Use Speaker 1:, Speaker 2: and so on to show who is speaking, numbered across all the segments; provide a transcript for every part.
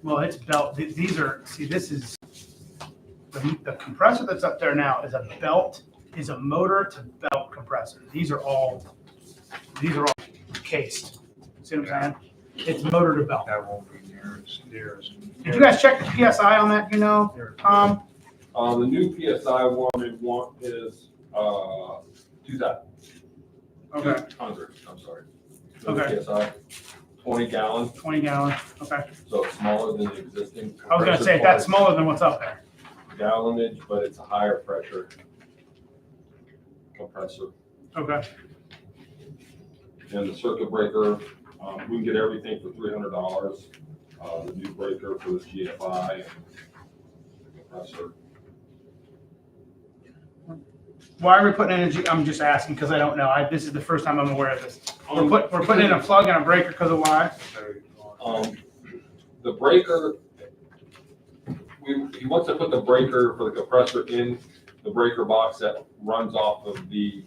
Speaker 1: Well, it's belt. These are, see, this is, the compressor that's up there now is a belt, is a motor to belt compressor. These are all cased. See what I'm saying? It's motor to belt.
Speaker 2: That won't be near as.
Speaker 1: Did you guys check the PSI on that, you know?
Speaker 3: The new PSI one is 2,000.
Speaker 1: Okay.
Speaker 3: 200, I'm sorry.
Speaker 1: Okay.
Speaker 3: PSI, 20 gallon,
Speaker 1: 20 gallon, okay.
Speaker 3: so it's smaller than the existing.
Speaker 1: I was gonna say, that's smaller than what's up there.
Speaker 3: Gallonage, but it's a higher pressure compressor.
Speaker 1: Okay.
Speaker 3: And the circuit breaker, we can get everything for $300. The new breaker for the GFI and the compressor.
Speaker 1: Why are we putting in I'm just asking because I don't know. This is the first time I'm aware of this. We're putting in a plug and a breaker because of why?
Speaker 3: The breaker, he wants to put the breaker for the compressor in the breaker box that runs off of the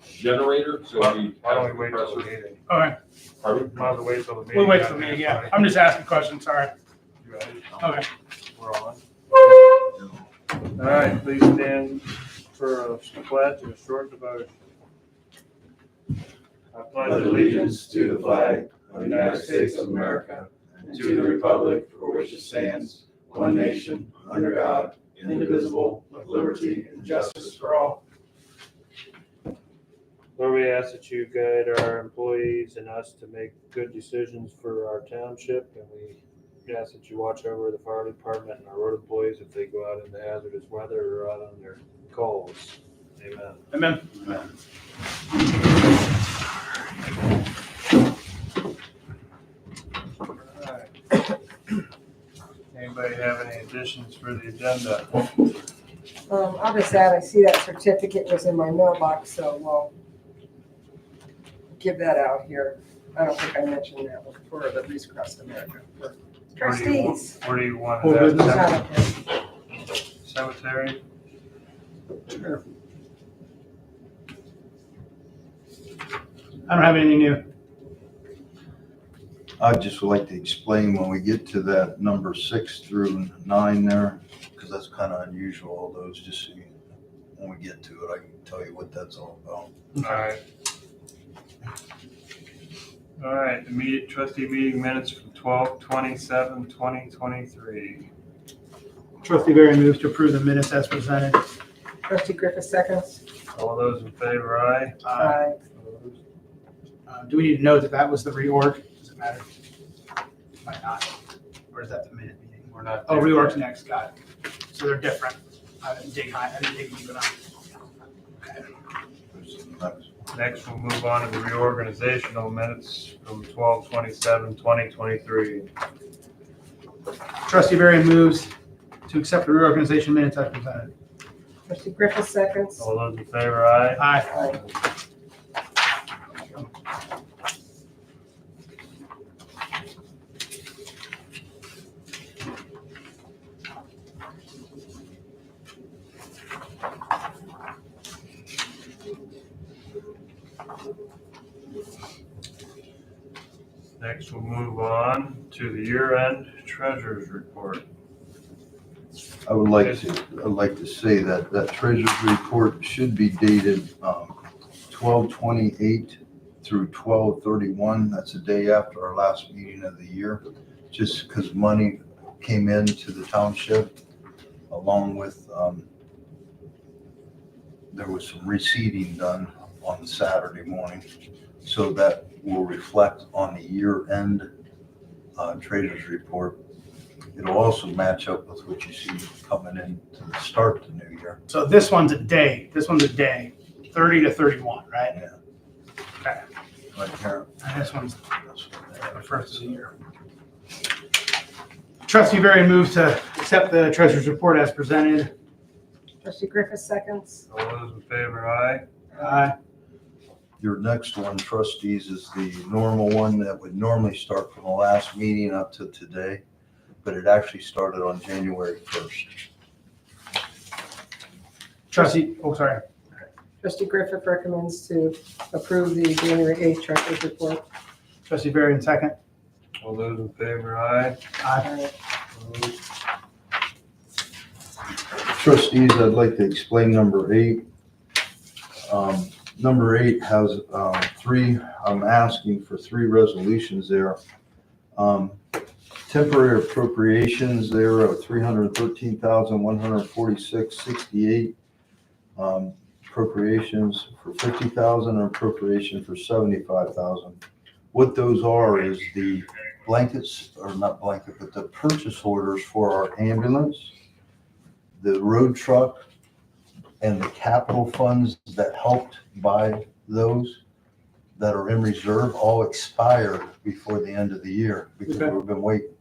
Speaker 3: generator. So
Speaker 2: Why don't we wait till the meeting?
Speaker 1: All right.
Speaker 3: Pardon?
Speaker 2: Why don't we wait till the meeting?
Speaker 1: We'll wait for the meeting, yeah. I'm just asking questions, sorry.
Speaker 2: You ready?
Speaker 1: Okay.
Speaker 2: We're on. All right, please stand for a pledge and a short devotion. I pledge
Speaker 4: allegiance to the flag of the United States of America and to the republic for which it stands, one nation, under God, indivisible, with liberty and justice for all.
Speaker 2: Lord, we ask that you guide our employees and us to make good decisions for our township, and we ask that you watch over the fire department and our road employees if they go out into hazardous weather or out on their calls. Amen.
Speaker 1: Amen.
Speaker 2: Anybody have any additions for the agenda?
Speaker 5: I'll just add, I see that certificate was in my mailbox, so we'll give that out here. I don't think I mentioned that before, the Reese Across America. For trustees.
Speaker 2: Where do you want
Speaker 1: Full
Speaker 2: that?
Speaker 1: business.
Speaker 2: Cemetery?
Speaker 1: Sure. I don't have anything new.
Speaker 4: I'd just like to explain when we get to that number 6 through 9 there, because that's kind of unusual, all those, just so you, when we get to it, I can tell you what that's all about.
Speaker 2: All right, the trustee meeting minutes from 12/27/2023.
Speaker 1: Trustee Barry moves to approve the minutes as presented.
Speaker 5: Trustee Griffith seconds.
Speaker 2: All those in favor, aye?
Speaker 5: Aye.
Speaker 2: Opposed?
Speaker 1: Do we need to know that that was the reorg? Does it matter? Might not. Or is that the minute meeting?
Speaker 2: We're not.
Speaker 1: Oh,
Speaker 2: there
Speaker 1: reorg's
Speaker 2: yet.
Speaker 1: next, got it. So they're different. I didn't dig high, I didn't dig deep enough. Okay.
Speaker 2: Next, we'll move on to the reorganizational minutes from 12/27/2023.
Speaker 1: Trustee Barry moves to accept the reorganization minutes as presented.
Speaker 5: Trustee Griffith seconds.
Speaker 2: All those in favor, aye?
Speaker 1: Aye.
Speaker 5: Aye.
Speaker 2: Next, we'll move on to the year-end treasurer's report.
Speaker 4: I'd like to say that that treasurer's report should be dated 12/28 through 12/31. That's the day after our last meeting of the year, just because money came into the township along with, there was some receipting done on Saturday morning. So that will reflect on the year-end treasurer's report. It'll also match up with what you see coming in to the start of the new year.
Speaker 1: So this one's a day, 30 to 31, right?
Speaker 4: Yeah.
Speaker 1: Okay.
Speaker 4: Right here.
Speaker 1: And this one's the first of the year. Trustee Barry moves to accept the treasurer's report as presented.
Speaker 5: Trustee Griffith seconds.
Speaker 2: All those in favor, aye?
Speaker 1: Aye.
Speaker 4: Your next one, trustees, is the normal one that would normally start from the last meeting up to today, but it actually started on January 1st.
Speaker 1: Trustee, oh, sorry.
Speaker 5: Trustee Griffith recommends to approve the January 8th treasurer's report.
Speaker 1: Trustee Barry in second.
Speaker 2: All those in favor, aye.
Speaker 1: Aye.
Speaker 2: Opposed?
Speaker 4: Trustees, I'd like to explain number 8. Number 8 has I'm asking for 3 resolutions there. Temporary appropriations there of $313,146.68. Appropriations for $50,000 and appropriation for $75,000. What those are is the blankets, or not blanket, but the purchase orders for our ambulance, the road truck, and the capital funds that helped buy those that are in reserve all expired before the end of the year because
Speaker 1: Okay.
Speaker 4: we've been waiting.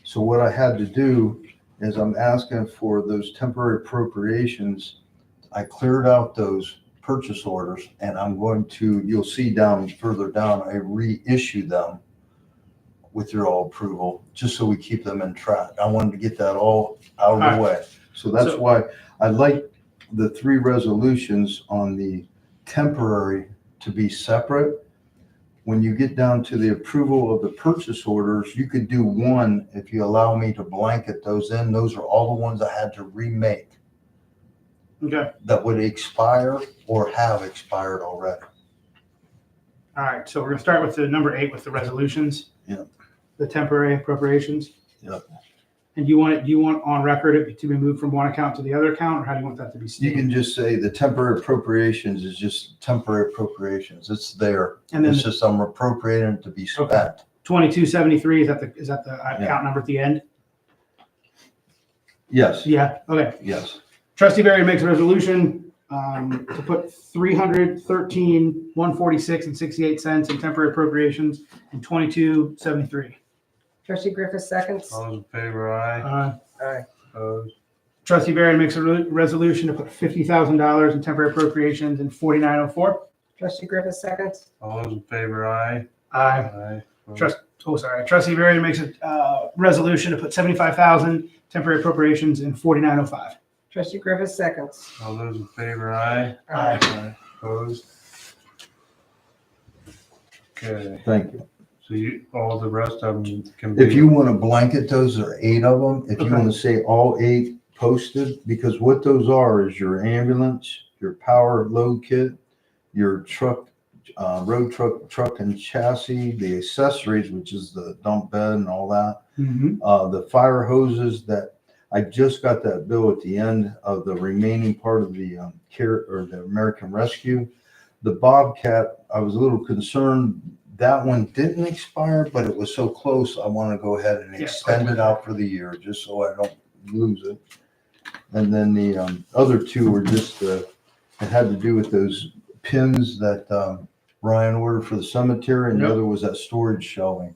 Speaker 4: So what I had to do is I'm asking for those temporary appropriations. I cleared out those purchase orders and I'm going to, you'll see further down, I reissue them with your all approval, just so we keep them in track. I wanted to get that all out of the way. So that's why I'd like the 3 resolutions on the temporary to be separate. When you get down to the approval of the purchase orders, you could do one if you allow me to blanket those in. Those are all the ones I had to remake
Speaker 1: Okay,
Speaker 4: that would expire or have expired already.
Speaker 1: all right, so we're gonna start with the number 8 with the resolutions.
Speaker 4: Yeah.
Speaker 1: The temporary appropriations.
Speaker 4: Yep.
Speaker 1: And do you want on record it to be moved from one account to the other account, or how do you want that to be
Speaker 4: You
Speaker 1: stated?
Speaker 4: can just say the temporary appropriations is just temporary appropriations. It's there.
Speaker 1: And then
Speaker 4: It's just I'm appropriating it to be spent.
Speaker 1: Okay. 2273, is that the
Speaker 4: Yeah.
Speaker 1: account number at the end?
Speaker 4: Yes,
Speaker 1: Yeah, okay.
Speaker 4: yes.
Speaker 1: Trustee Barry makes a resolution to put $313,146.68 in temporary appropriations in 2273.
Speaker 5: Trustee Griffith seconds.
Speaker 2: All those in favor, aye.
Speaker 5: Aye.
Speaker 2: Opposed?
Speaker 1: Trustee Barry makes a resolution to put $50,000 in temporary appropriations in 4904.
Speaker 5: Trustee Griffith seconds.
Speaker 2: All those in favor, aye.
Speaker 1: Aye.
Speaker 2: Opposed?
Speaker 1: Trustee Barry makes a resolution to put $75,000 temporary appropriations in 4905.
Speaker 5: Trustee Griffith seconds.
Speaker 2: All those in favor, aye.
Speaker 1: Aye.
Speaker 2: Opposed? Okay,
Speaker 4: Thank you.
Speaker 2: so all the rest of them can be.
Speaker 4: If you want to blanket those, there are 8 of them. If you
Speaker 1: Okay.
Speaker 4: want to say all 8 posted, because what those are is your ambulance, your power load kit, your truck, road truck and chassis, the accessories, which is the dump bed and all that, the fire hoses that I just got that bill at the end of the remaining part of the care or the American Rescue. The Bobcat, I was a little concerned. That one didn't expire, but it was so close. I want to go ahead and
Speaker 1: Yeah.
Speaker 4: extend it out for the year, just so I don't lose it. And then the other 2 were just, it had to do with those pins that Ryan ordered for the cemetery, and the
Speaker 1: Yep.
Speaker 4: other was that storage shelving.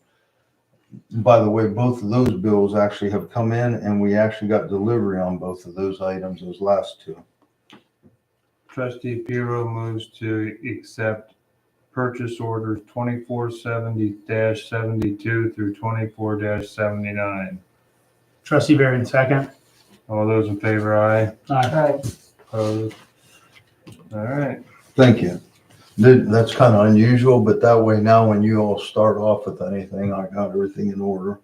Speaker 4: By the way, both of those bills actually have come in, and we actually got delivery on both of those items, those last 2.
Speaker 2: Trustee Piro moves to accept purchase orders 2470-72 through 24-79.
Speaker 1: Trustee Barry in second.
Speaker 2: All those in favor, aye.
Speaker 1: Aye.
Speaker 5: Aye.
Speaker 2: Opposed? All right.
Speaker 4: Thank you. That's kind of unusual, but that way now when you all start off with anything, I got everything in order.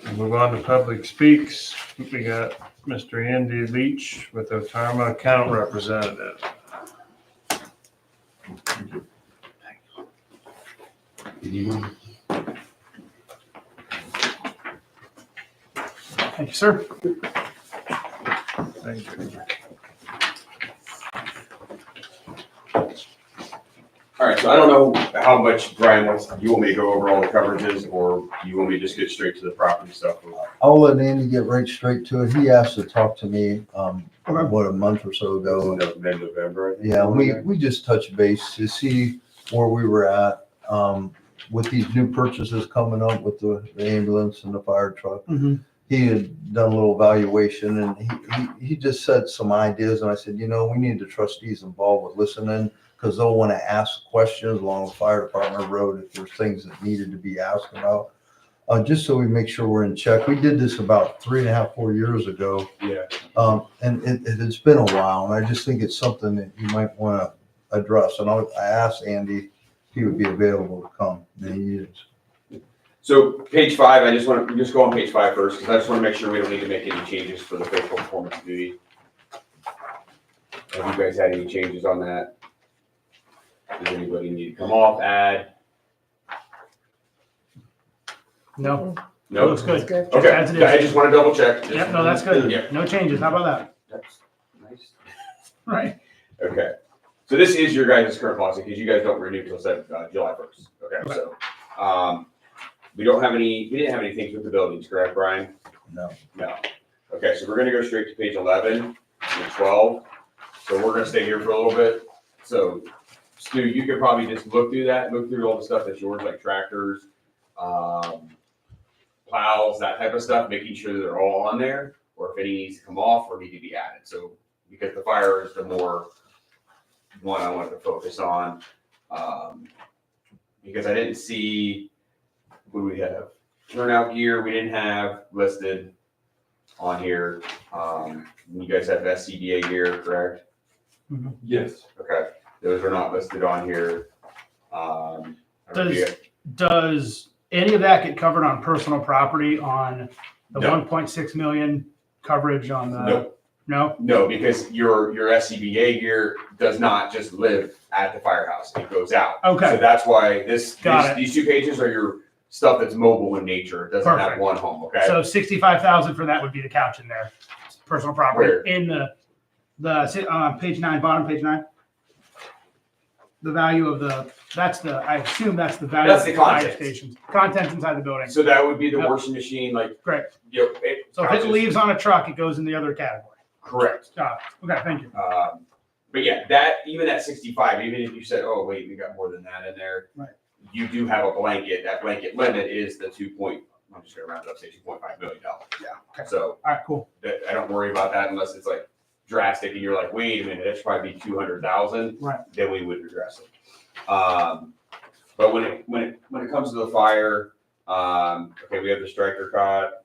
Speaker 2: We'll move on to public speaks. We got Mr. Andy Leach with Otarma Account Representative.
Speaker 1: Thank you, sir.
Speaker 2: Thank you.
Speaker 6: All right, so I don't know how much Brian wants, do you want me to go over all the coverages, or do you want me to just get straight to the property stuff?
Speaker 4: I'll let Andy get right straight to it. He asked to talk to me, a month or so ago.
Speaker 6: Mid-November, I think.
Speaker 4: Yeah, we just touched base to see where we were at, with these new purchases coming up with the ambulance and the fire truck.
Speaker 1: Mhm.
Speaker 4: He had done a little evaluation and he just said some ideas, and I said, we need the trustees involved with listening, because they'll want to ask questions along the fire department road if there's things that needed to be asked about. Just so we make sure we're in check. We did this about 3.5, 4 years ago.
Speaker 6: Yeah.
Speaker 4: And it's been a while, and I just think it's something that you might want to address. And I asked Andy he would be available to come, and he is.
Speaker 6: So page 5, I just want to just go on page 5 first, because I just want to make sure we don't need to make any changes for the faithful performance duty. Have you guys had any changes on that? Does anybody need to come off, add?
Speaker 1: No,
Speaker 6: No?
Speaker 1: looks good.
Speaker 5: That's good.
Speaker 1: Just
Speaker 6: Okay,
Speaker 1: as it is.
Speaker 6: I just want to double check.
Speaker 1: Yep, no, that's good.
Speaker 6: Yeah.
Speaker 1: No changes. How about that?
Speaker 6: That's nice.
Speaker 1: Right.
Speaker 6: Okay, so this is your guys' current policy, because you guys don't renew until July 1st. Okay, so, we didn't have any things with the buildings, correct, Brian?
Speaker 4: No.
Speaker 6: No. Okay, so we're gonna go straight to page 11 and 12. So we're gonna stay here for a little bit. So Stu, you could probably just look through all the stuff that's yours, like tractors, plows, that type of stuff, making sure that they're all on there, or if any needs to come off or need to be added. So because the fire is the more one I wanted to focus on, because I didn't see, what do we have? Turnout gear, we didn't have listed on here. You guys have SCBA gear, correct?
Speaker 3: Yes.
Speaker 6: Okay, those are not listed on here. I don't know if you-
Speaker 1: Does any of that get covered on personal property on the
Speaker 6: No.
Speaker 1: 1.6 million coverage on the?
Speaker 6: No.
Speaker 1: No?
Speaker 6: No, because your SCBA gear does not just live at the firehouse, it goes out.
Speaker 1: Okay.
Speaker 6: So that's why
Speaker 1: Got it.
Speaker 6: these 2 pages are your stuff that's mobile in nature, it doesn't have
Speaker 1: Perfect.
Speaker 6: one home, okay?
Speaker 1: So 65,000 for that would be the couch in there. Personal property
Speaker 6: Where?
Speaker 1: in page 9, bottom page 9. The value of I assume that's the value
Speaker 6: That's
Speaker 1: of
Speaker 6: the
Speaker 1: the fire
Speaker 6: contents.
Speaker 1: stations. Contents inside the building.
Speaker 6: So that would be the
Speaker 1: Yep.
Speaker 6: washing machine, like,
Speaker 1: Great.
Speaker 6: yep.
Speaker 1: So if it leaves on a truck, it goes in the other category.
Speaker 6: Correct.
Speaker 1: Got it. Okay, thank you.
Speaker 6: But yeah, even at 65, even if you said, oh, wait, we got more than that in there.
Speaker 1: Right.
Speaker 6: You do have a blanket, that blanket limit is the I'm just gonna round it up, say $2.5 million.
Speaker 1: Yeah, okay.
Speaker 6: So
Speaker 1: All right, cool.
Speaker 6: I don't worry about that unless it's like drastic and you're like, wait a minute, that should probably be 200,000.
Speaker 1: Right.
Speaker 6: Then we would address it. But when it comes to the fire, okay, we have the striker cot,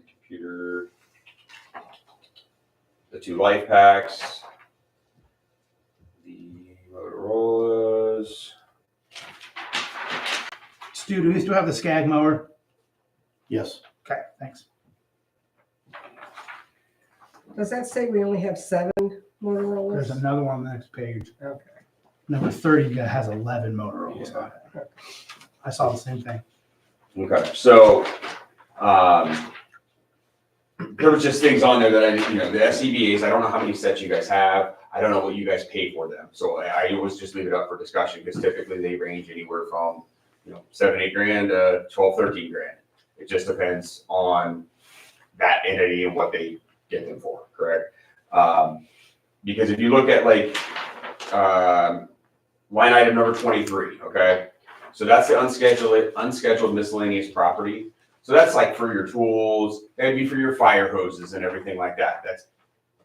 Speaker 6: computer, the 2 life packs, the Motorola's.
Speaker 1: Stu, do we still have the Skag mower?
Speaker 4: Yes.
Speaker 1: Okay, thanks.
Speaker 5: Does that say we only have 7 Motorola's?
Speaker 1: There's another one on the next page.
Speaker 5: Okay.
Speaker 1: Number 30 that has 11 Motorola's on it. I saw the same thing.
Speaker 6: Okay, so, there was just things on there that the SCBA's, I don't know how many sets you guys have. I don't know what you guys pay for them. So I always just leave it up for discussion because typically they range anywhere from, $7-8 grand to $12-13 grand. It just depends on that entity and what they get them for, correct? Because if you look at line item number 23, okay? So that's the unscheduled miscellaneous property. So that's like for your tools, that'd be for your fire hoses and everything like that. That's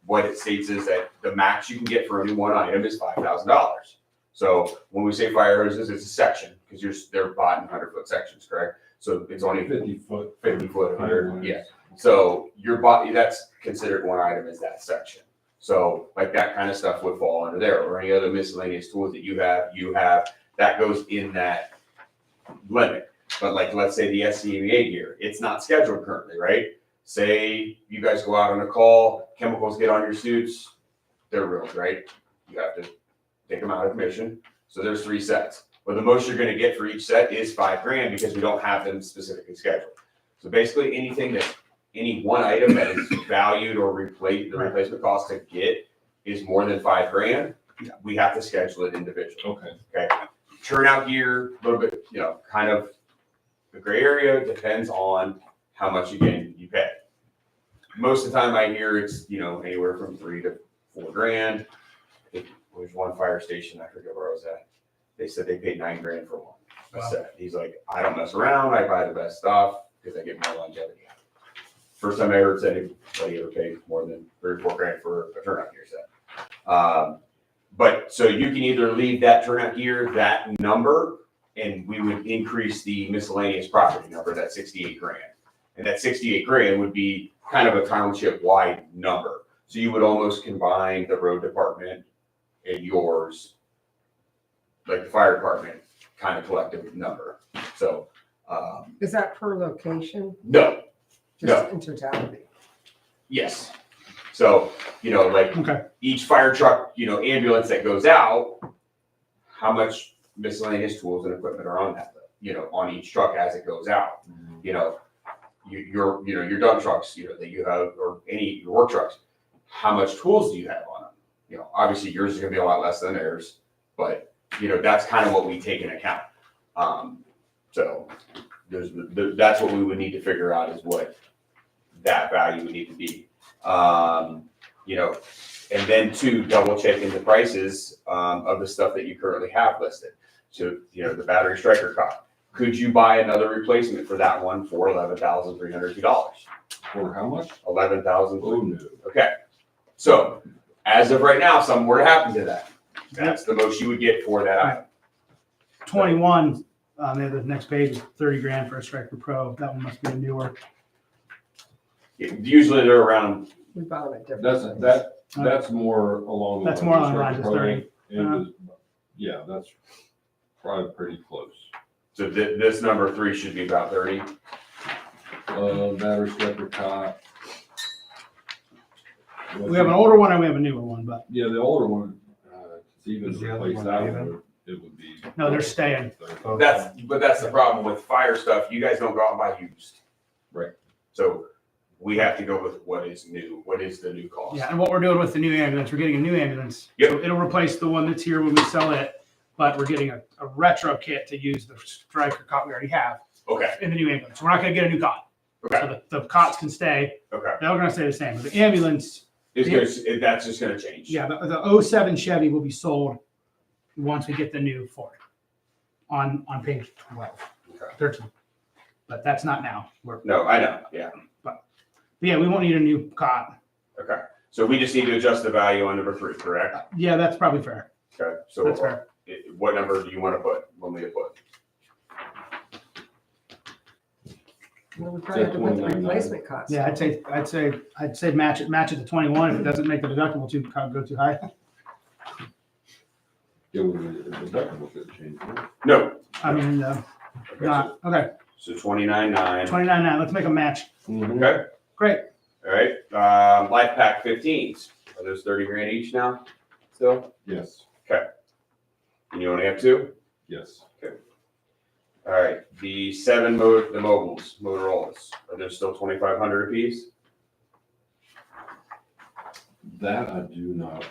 Speaker 6: what it states is that the max you can get for any one item is $5,000. So when we say fire hoses, it's a section because they're bought in 100-foot sections, correct? So it's only
Speaker 3: 50 foot.
Speaker 6: 50 foot, 100, yeah. So that's considered one item as that section. So like that kind of stuff would fall under there, or any other miscellaneous tools that you have, that goes in that limit. But like, let's say the SCBA gear, it's not scheduled currently, right? Say you guys go out on a call, chemicals get on your suits, they're ruined, right? You have to take them out of commission. So there's 3 sets. But the most you're gonna get for each set is $5 grand because we don't have them specifically scheduled. So basically any one item that is valued or the replacement cost to get is more than $5 grand, we have to schedule it individually. Okay. Turnout gear, a little bit, kind of the gray area, depends on how much you pay. Most of the time I hear it's, anywhere from $3 to $4 grand. I think there's one fire station, I forget where I was at. They said they paid $9 grand for one.
Speaker 1: Wow.
Speaker 6: Set. He's like, I don't mess around, I buy the best stuff because I get more longevity. First time I heard anybody ever paid more than $3 or $4 grand for a turnout gear set. But so you can either leave that turnout gear, that number, and we would increase the miscellaneous property number, that 68 grand. And that 68 grand would be kind of a township wide number. So you would almost combine the road department and yours like the fire department kind of collective number. So,
Speaker 5: Is that per location?
Speaker 6: no,
Speaker 5: Just in totality?
Speaker 6: yes. So, like
Speaker 1: Okay,
Speaker 6: each fire truck, ambulance that goes out, how much miscellaneous tools and equipment are on that, on each truck as it goes out. Your dump trucks, that you have, or your work trucks, how much tools do you have on them? Obviously yours is gonna be a lot less than theirs, but, that's kind of what we take into account. So that's what we would need to figure out is what that value would need to be. And then to double checking the prices, of the stuff that you currently have listed. So, the battery striker cot. Could you buy another replacement for that one for $11,302?
Speaker 3: For how much?
Speaker 6: $11,000.
Speaker 3: Oh, no.
Speaker 6: Okay. So as of right now, something were to happen to that. That's the most you would get for that item.
Speaker 1: 21, the next page is 30 grand for a Striker Pro. That one must be a newer.
Speaker 6: Usually they're around,
Speaker 5: We bought it different.
Speaker 3: That's more along.
Speaker 1: That's
Speaker 3: the
Speaker 1: more on the
Speaker 3: lines of
Speaker 1: lines of 30.
Speaker 3: and yeah, that's probably pretty close.
Speaker 6: so this number 3 should be about 30.
Speaker 3: Battery striker cot.
Speaker 1: We have an older one and we have a newer one, but
Speaker 3: Yeah, the older one, to even
Speaker 2: Is the other
Speaker 3: replace
Speaker 2: one
Speaker 3: that
Speaker 2: even?
Speaker 3: one, it would be.
Speaker 1: no, they're staying.
Speaker 6: But that's the problem with fire stuff. You guys don't go out and buy used.
Speaker 3: Right.
Speaker 6: So we have to go with what is new. What is the new cost?
Speaker 1: Yeah, and what we're doing with the new ambulance, we're getting a new ambulance.
Speaker 6: Yep.
Speaker 1: So it'll replace the one that's here when we sell it, but we're getting a retro kit to use the Striker cot we already have
Speaker 6: Okay.
Speaker 1: in the new ambulance. We're not gonna get a new cot.
Speaker 6: Okay.
Speaker 1: So the cots can stay.
Speaker 6: Okay.
Speaker 1: They're gonna stay the same. But the ambulance,
Speaker 6: That's just gonna change.
Speaker 1: yeah, the 07 Chevy will be sold once we get the new Ford on page 12,
Speaker 6: Okay.
Speaker 1: 13. But that's not now.
Speaker 6: No, I know. Yeah.
Speaker 1: Yeah, we won't need a new cot.
Speaker 6: Okay. So we just need to adjust the value on number 3, correct?
Speaker 1: Yeah, that's probably fair.
Speaker 6: Okay. So
Speaker 1: That's fair.
Speaker 6: what number do you want to put?
Speaker 5: We probably have to put the
Speaker 3: $29.99.
Speaker 5: replacement cost.
Speaker 1: Yeah, I'd say match it to 21 if it doesn't make the deductible go too high.
Speaker 3: Yeah, the deductible could change.
Speaker 6: No.
Speaker 1: I mean,
Speaker 6: Okay.
Speaker 1: not, okay,
Speaker 6: So 29.9.
Speaker 1: 29.9, let's make a match.
Speaker 6: Okay.
Speaker 1: Great.
Speaker 6: All right. Life pack 15s. Are those 30 grand each now? Still?
Speaker 3: Yes,
Speaker 6: And you only have 2?
Speaker 3: yes.
Speaker 6: All right. The 7 the mobiles, Motorola's. Are those still 2,500 a piece?
Speaker 3: That I do not.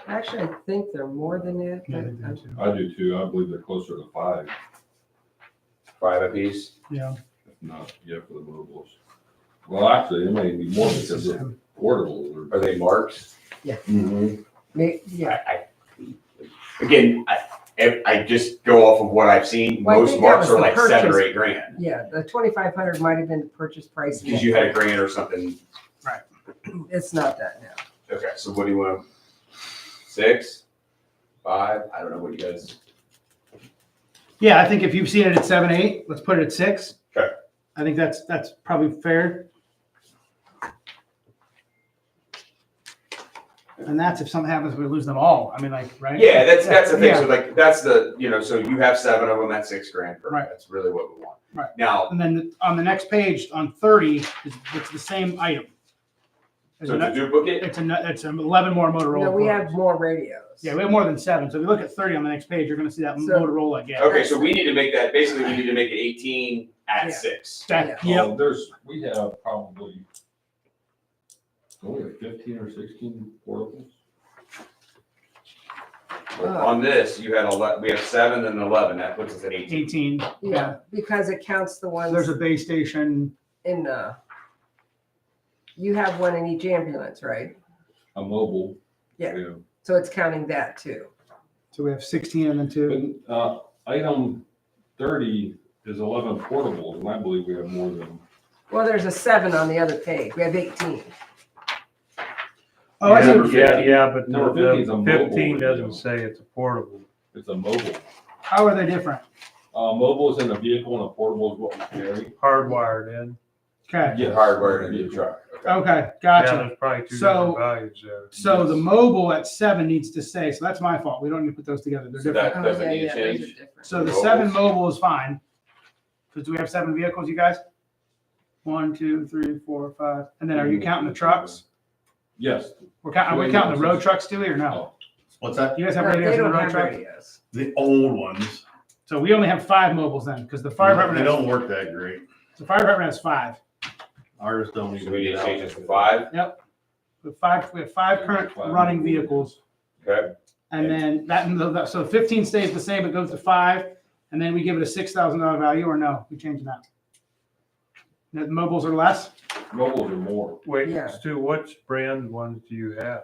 Speaker 5: Actually, I think they're more than that.
Speaker 1: Yeah, they do too.
Speaker 3: I do too. I believe they're closer to 5,
Speaker 6: 5 a piece?
Speaker 1: Yeah.
Speaker 3: if not, yeah, for the mobiles. Well, actually, it may be more because of portables.
Speaker 6: Are they marked?
Speaker 3: Mhm.
Speaker 5: Yeah,
Speaker 6: Again, I just go off of what I've seen.
Speaker 5: Well, I
Speaker 6: Most
Speaker 5: think that
Speaker 6: marks
Speaker 5: was
Speaker 6: are
Speaker 5: the
Speaker 6: like 7 or
Speaker 5: purchase.
Speaker 6: 8 grand.
Speaker 5: yeah, the 2,500 might have been the purchase price.
Speaker 6: Because you had a grand or something.
Speaker 5: It's not that now.
Speaker 6: Okay, so what do you want? 6? 5? I don't know what you guys.
Speaker 1: Yeah, I think if you've seen it at 7, 8, let's put it at 6.
Speaker 6: Okay.
Speaker 1: I think that's probably fair. And that's if something happens, we lose them all. I mean, like, right?
Speaker 6: Yeah, that's the thing.
Speaker 1: Yeah.
Speaker 6: So like that's the so you have 7 of them. That's 6 grand per.
Speaker 1: Right.
Speaker 6: That's really what we want.
Speaker 1: Right.
Speaker 6: Now,
Speaker 1: And then on the next page, on 30, it's the same item. There's
Speaker 6: so it's a duplicate.
Speaker 1: it's 11 more Motorola.
Speaker 5: No, we have
Speaker 1: photos.
Speaker 5: more radios.
Speaker 1: Yeah, we have more than 7. So if you look at 30 on the next page, you're going to see that
Speaker 5: So-
Speaker 1: Motorola again.
Speaker 6: Okay, so we need to make that. Basically, we need to make it 18 at
Speaker 5: Yeah.
Speaker 6: 6.
Speaker 1: That,
Speaker 5: Yeah.
Speaker 1: yep.
Speaker 3: We have probably only 15 or 16 portables.
Speaker 6: On this, you had 11. We have 7 and 11. That puts us at 18.
Speaker 1: 18.
Speaker 5: Yeah, because it counts the ones
Speaker 1: There's a base station.
Speaker 5: in the, you have one in each ambulance, right?
Speaker 3: A mobile.
Speaker 5: Yeah. So it's counting that too.
Speaker 1: So we have 16 and then 2.
Speaker 3: But, item 30 is 11 portables, and I believe we have more than.
Speaker 5: Well, there's a 7 on the other page. We have 18.
Speaker 1: Oh, I see.
Speaker 3: Number 15.
Speaker 2: Yeah, but
Speaker 3: Number 15 is a
Speaker 2: the
Speaker 3: mobile
Speaker 2: 15
Speaker 3: radio.
Speaker 2: doesn't say it's a portable.
Speaker 3: It's a mobile.
Speaker 1: How are they different?
Speaker 3: Mobile is in a vehicle and a portable is what we carry.
Speaker 2: Hardwired in.
Speaker 1: Okay.
Speaker 3: Yes.
Speaker 6: Hardware in a new truck. Okay.
Speaker 1: Okay,
Speaker 2: Yeah,
Speaker 1: gotcha.
Speaker 2: there's probably two
Speaker 1: So-
Speaker 2: different values there.
Speaker 1: So the mobile at 7 needs to stay, so that's my fault. We don't need to put those together. They're
Speaker 6: So
Speaker 1: different.
Speaker 6: that
Speaker 5: Oh,
Speaker 6: doesn't
Speaker 5: yeah,
Speaker 6: need
Speaker 5: yeah,
Speaker 6: to
Speaker 5: those are
Speaker 6: change.
Speaker 5: different.
Speaker 1: So the
Speaker 6: Mobiles.
Speaker 1: 7 mobile is fine. Because do we have 7 vehicles, you guys? 1, 2, 3, 4, 5. And then are you counting the trucks?
Speaker 3: Yes.
Speaker 1: Are we counting the road trucks, Dewey, or no?
Speaker 7: What's that?
Speaker 1: You guys have
Speaker 5: No,
Speaker 1: radios
Speaker 5: they
Speaker 1: in the
Speaker 5: don't
Speaker 1: road
Speaker 5: have
Speaker 1: truck?
Speaker 5: radios.
Speaker 7: The old ones.
Speaker 1: So we only have 5 mobiles then, because the fire
Speaker 7: They
Speaker 1: department
Speaker 7: don't work that great.
Speaker 1: the fire department has 5.
Speaker 7: Ours don't
Speaker 6: So
Speaker 7: even.
Speaker 6: we need
Speaker 7: get
Speaker 6: to
Speaker 7: out.
Speaker 6: change it to 5,
Speaker 1: We have 5 current running vehicles.
Speaker 6: okay?
Speaker 1: And then so 15 stays the same, it goes to 5, and then we give it a $6,000 value, or no? We change that. The mobiles are less?
Speaker 3: Mobiles are more.
Speaker 2: Wait,
Speaker 5: Yeah.
Speaker 2: Stu, which brand ones do you have?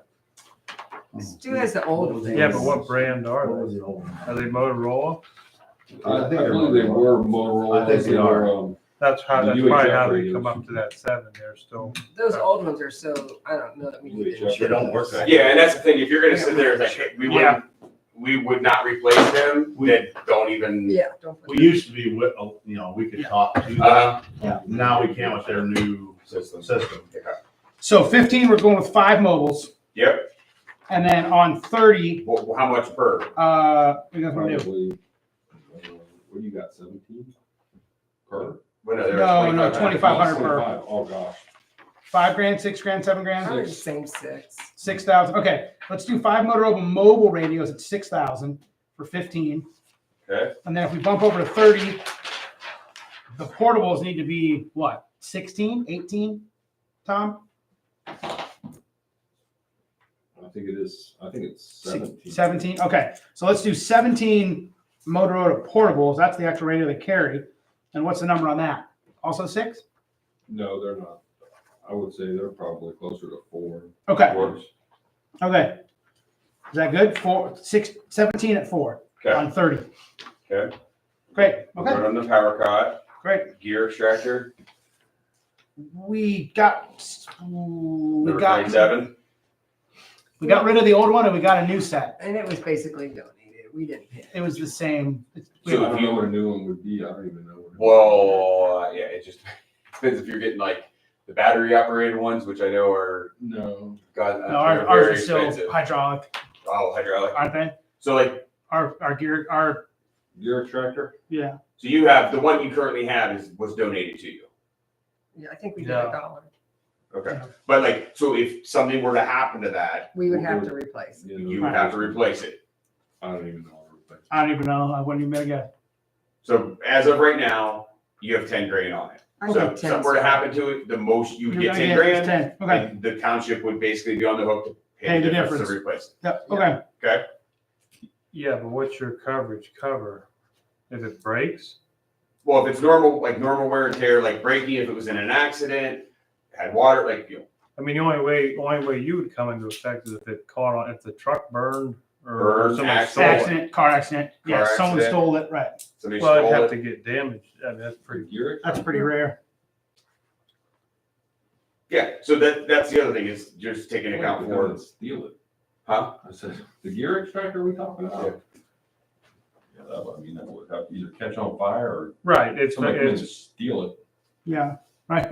Speaker 5: Stu has the old ones.
Speaker 2: Yeah, but what brand are
Speaker 7: What was
Speaker 2: they?
Speaker 7: the old one?
Speaker 2: Are they Motorola?
Speaker 3: I believe they were Motorola.
Speaker 7: I think they are.
Speaker 2: That's
Speaker 3: The
Speaker 2: probably
Speaker 3: UHF
Speaker 2: how they
Speaker 3: radios.
Speaker 2: come up to that 7 there still.
Speaker 5: Those old ones are so, I don't know that we need to.
Speaker 7: They don't work that.
Speaker 6: Yeah, and that's the thing, if you're gonna sit there and like, hey, we would not replace them, then don't even.
Speaker 5: Yeah, don't put.
Speaker 7: We used to be, we could talk to them. Now we can't with their new
Speaker 6: System.
Speaker 7: system.
Speaker 1: So 15, we're going with 5 mobiles.
Speaker 6: Yep,
Speaker 1: And then on 30,
Speaker 6: how much per?
Speaker 1: we got what to do?
Speaker 3: Probably, what do you got, 17? Per?
Speaker 6: Well, they're
Speaker 1: No,
Speaker 6: 2,500.
Speaker 1: 2,500 per.
Speaker 3: 25. Oh, gosh.
Speaker 1: $5,000, $6,000, $7,000,
Speaker 5: I would just say 6.
Speaker 1: 6,000. Okay, let's do 5 Motorola mobile radios at 6,000 for 15.
Speaker 6: Okay,
Speaker 1: And then if we bump over to 30, the portables need to be what? 16, 18, Tom?
Speaker 3: I think it's 17.
Speaker 1: 17. Okay, so let's do 17 Motorola portables. That's the actual radio they carry. And what's the number on that? Also 6?
Speaker 3: No, they're not. I would say they're probably closer to 4.
Speaker 1: Okay,
Speaker 6: works.
Speaker 1: okay. Is that good? 17 at 4
Speaker 6: Okay,
Speaker 1: on 30.
Speaker 6: okay.
Speaker 1: Great.
Speaker 6: We'll
Speaker 1: Okay,
Speaker 6: go on the power cut,
Speaker 1: great.
Speaker 6: gear extractor,
Speaker 1: We got
Speaker 6: number 27.
Speaker 1: we got rid of the old one and we got a new set.
Speaker 5: And it was basically donated. We didn't pay.
Speaker 1: It was the same.
Speaker 6: So
Speaker 3: I don't
Speaker 6: if you-
Speaker 3: know what a new one would be. I don't even know.
Speaker 6: Well, yeah, it just depends if you're getting like the battery operated ones, which I know are,
Speaker 3: No.
Speaker 6: God,
Speaker 1: No,
Speaker 6: they're
Speaker 1: ours
Speaker 6: very
Speaker 1: are still
Speaker 6: expensive.
Speaker 1: hydraulic,
Speaker 6: Oh, hydraulic.
Speaker 1: aren't they?
Speaker 6: So like,
Speaker 1: Our gear, our,
Speaker 3: Gear extractor?
Speaker 1: yeah.
Speaker 6: so you have, the one you currently have was donated to you.
Speaker 5: Yeah, I think we did
Speaker 2: Yeah.
Speaker 5: $1.
Speaker 6: Okay. But like, so if something were to happen to that,
Speaker 5: We would have to replace.
Speaker 3: Yeah,
Speaker 6: you would have to replace it.
Speaker 3: I don't even know.
Speaker 1: I don't even know. I wouldn't even guess.
Speaker 6: So as of right now, you have 10 grand on it.
Speaker 5: I
Speaker 6: So
Speaker 5: think
Speaker 6: if
Speaker 5: 10
Speaker 6: something were to happen to it, the most you would get 10 grand,
Speaker 1: 10. Okay.
Speaker 6: and the township would basically be on the hook to
Speaker 1: Pay
Speaker 6: pay
Speaker 1: the
Speaker 6: the difference
Speaker 1: difference.
Speaker 6: to replace it.
Speaker 1: Yep. Okay.
Speaker 6: Okay?
Speaker 2: Yeah, but what's your coverage cover? If it breaks?
Speaker 6: Well, if it's normal, like normal wear and tear, like braking, if it was in an accident, had water, like, you know,
Speaker 2: I mean, the only way you would come into effect is if it caught on, if the truck burned or
Speaker 6: Burned,
Speaker 2: somebody stole it.
Speaker 1: Accident, car accident. Yeah,
Speaker 6: Car
Speaker 1: someone
Speaker 6: accident.
Speaker 1: stole it. Right.
Speaker 6: somebody
Speaker 2: Well, it'd
Speaker 6: stole
Speaker 2: have
Speaker 6: it.
Speaker 2: to get damaged. I mean, that's pretty.
Speaker 3: Gear
Speaker 1: That's pretty rare.
Speaker 6: Yeah, so that's the other thing is just taking account
Speaker 3: Extractor.
Speaker 6: for,
Speaker 3: Steal it.
Speaker 6: huh?
Speaker 3: I said, the gear extractor we talking
Speaker 6: Yeah.
Speaker 3: about? Yeah, that that would have to either catch on fire or
Speaker 2: Right, it's,
Speaker 3: somebody can
Speaker 2: it's,
Speaker 3: just steal it.
Speaker 1: Yeah. Right.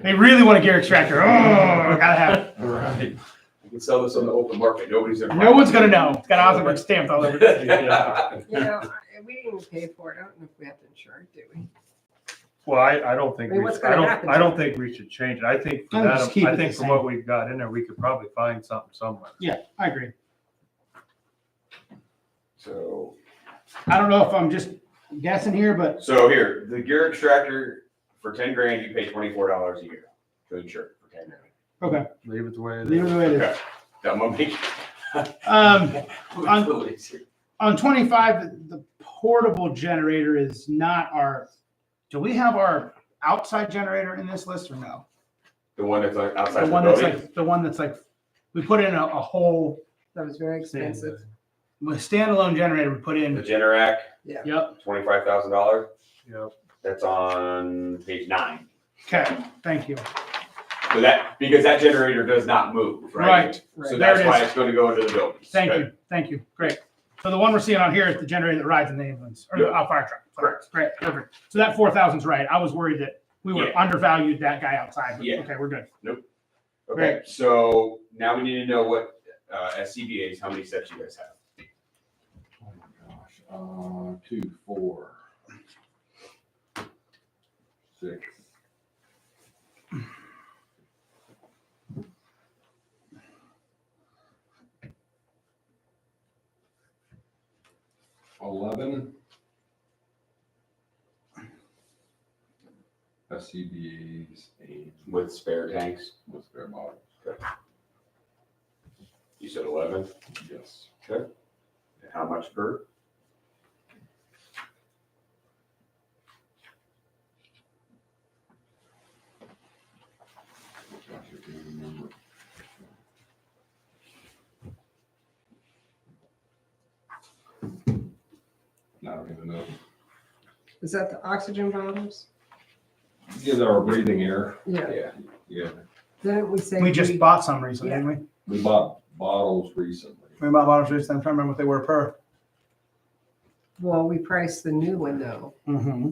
Speaker 1: They really want a gear extractor. Oh, I gotta have it.
Speaker 3: Right.
Speaker 6: You can sell this on the open market, nobody's ever.
Speaker 1: No one's gonna know. It's got Osnaburg stamped all over it.
Speaker 5: You know, we didn't pay for it. I don't know if we have to insure it, do we?
Speaker 2: well, I don't think,
Speaker 5: I mean,
Speaker 2: we
Speaker 5: what's
Speaker 2: should- I
Speaker 5: gonna
Speaker 2: don't,
Speaker 5: happen
Speaker 2: I
Speaker 5: to
Speaker 2: don't
Speaker 5: it?
Speaker 2: think we should change it. I think for
Speaker 1: I would just
Speaker 2: that,
Speaker 1: keep
Speaker 2: I
Speaker 1: it
Speaker 2: think
Speaker 1: the
Speaker 2: for
Speaker 1: same.
Speaker 2: what we've got in there, we could probably find something somewhere.
Speaker 1: Yeah, I agree.
Speaker 6: So,
Speaker 1: I don't know if I'm just guessing here, but
Speaker 6: so here, the gear extractor, for 10 grand, you pay $24 a year to insure it for 10 grand.
Speaker 1: okay.
Speaker 2: Leave it the way it
Speaker 1: Leave it
Speaker 2: is.
Speaker 1: the way it is.
Speaker 6: Okay. That won't make.
Speaker 1: On 25, the portable generator is not our. Do we have our outside generator in this list or no?
Speaker 6: The one that's like outside
Speaker 1: The
Speaker 6: the
Speaker 1: one that's
Speaker 6: building?
Speaker 1: like the one that's like we put in a whole
Speaker 5: That was very expensive.
Speaker 1: with standalone generator. We put
Speaker 6: The
Speaker 1: in.
Speaker 6: Generac,
Speaker 5: Yeah.
Speaker 1: Yep.
Speaker 6: $25,000.
Speaker 2: Yep.
Speaker 6: That's on page 9.
Speaker 1: Okay. Thank you.
Speaker 6: So that, because that generator does not move, right? So
Speaker 5: Right.
Speaker 1: There
Speaker 6: that's
Speaker 1: it
Speaker 6: why
Speaker 1: is.
Speaker 6: it's going to go into the building.
Speaker 1: Thank you. Thank you. Great. So the one we're seeing on here is the generator that rides in the ambulance or the fire truck.
Speaker 6: Correct.
Speaker 1: Great. Perfect. So that 4,000 is right. I was worried that we were
Speaker 6: Yeah.
Speaker 1: undervalued that guy outside. But
Speaker 6: Yeah.
Speaker 1: Okay, we're good.
Speaker 6: Okay, so now we need to know what, SCBA's, how many sets you guys have?
Speaker 3: Oh my gosh, 2, 4, 6. $11 SCBA's 8
Speaker 6: With spare tanks?
Speaker 3: with spare bottles.
Speaker 6: You said 11?
Speaker 3: Yes.
Speaker 6: And how much per?
Speaker 3: Gosh, I can't remember. I don't even know.
Speaker 5: Is that the oxygen bottles?
Speaker 3: Yeah, our breathing air.
Speaker 5: Yeah.
Speaker 3: Yeah,
Speaker 5: Didn't we say?
Speaker 1: We just bought some recently, didn't we?
Speaker 3: we bought bottles recently.
Speaker 1: We bought bottles recently. I'm trying to remember what they were per.
Speaker 5: Well, we priced the new one though.
Speaker 1: Mm-hmm.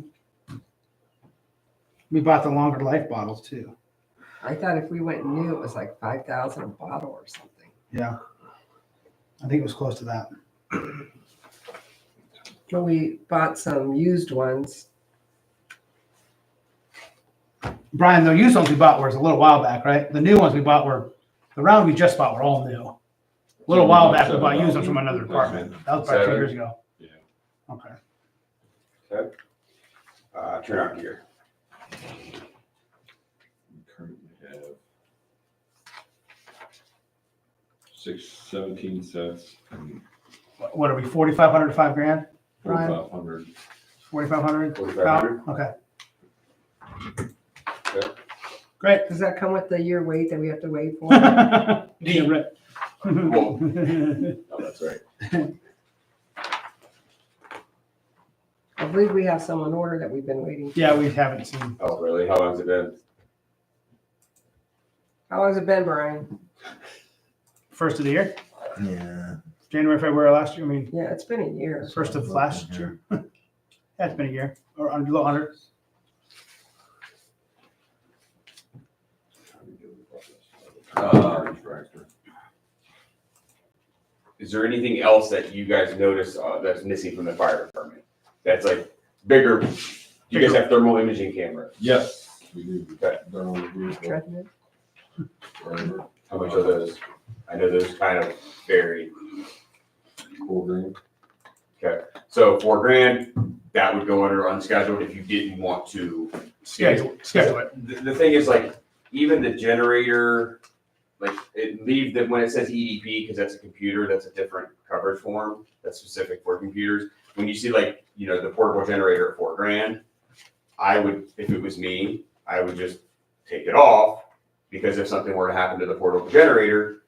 Speaker 1: We bought the longer life bottles too.
Speaker 5: I thought if we went new, it was like 5,000 a bottle or something.
Speaker 1: Yeah. I think it was close to that.
Speaker 5: But we bought some used ones.
Speaker 1: Brian, the used ones we bought was a little while back, right? The new ones we bought were, the round we just bought were all new. A little while back, we bought used ones from another department. That was about 2 years ago.
Speaker 3: Yeah.
Speaker 1: Okay.
Speaker 6: Turnout gear.
Speaker 3: We currently have 17 sets and
Speaker 1: What are we, 4,500 to 5 grand? Brian?
Speaker 3: 4,500.
Speaker 1: 4,500?
Speaker 6: 4,500?
Speaker 1: Okay.
Speaker 6: Okay.
Speaker 1: Great.
Speaker 5: Does that come with the year wait that we have to wait for?
Speaker 1: Yeah, right.
Speaker 6: Well, oh, that's right.
Speaker 5: I believe we have some on order that we've been waiting.
Speaker 1: Yeah, we haven't seen.
Speaker 6: Oh, really? How long's it been?
Speaker 5: How long's it been, Brian?
Speaker 1: First of the year,
Speaker 4: Yeah.
Speaker 1: January, February last year. I mean,
Speaker 5: Yeah, it's been a year.
Speaker 1: first of last year. Yeah, it's been a year or a little under.
Speaker 6: Is there anything else that you guys notice that's missing from the fire department? That's like bigger, you guys have thermal imaging cameras.
Speaker 3: Yes, we do.
Speaker 6: Okay.
Speaker 3: They're on the vehicle
Speaker 5: Treadmill.
Speaker 3: forever.
Speaker 6: How much are those? I know those kind of vary.
Speaker 3: $4,000.
Speaker 6: Okay, so $4,000, that would go under unscheduled if you didn't want to.
Speaker 1: Schedule it.
Speaker 6: The thing is like, even the generator, like leave that when it says EDP, because that's a computer, that's a different coverage form that's specific for computers. When you see like, the portable generator at $4,000, I would, if it was me, I would just take it off, because if something were to happen to the portable generator,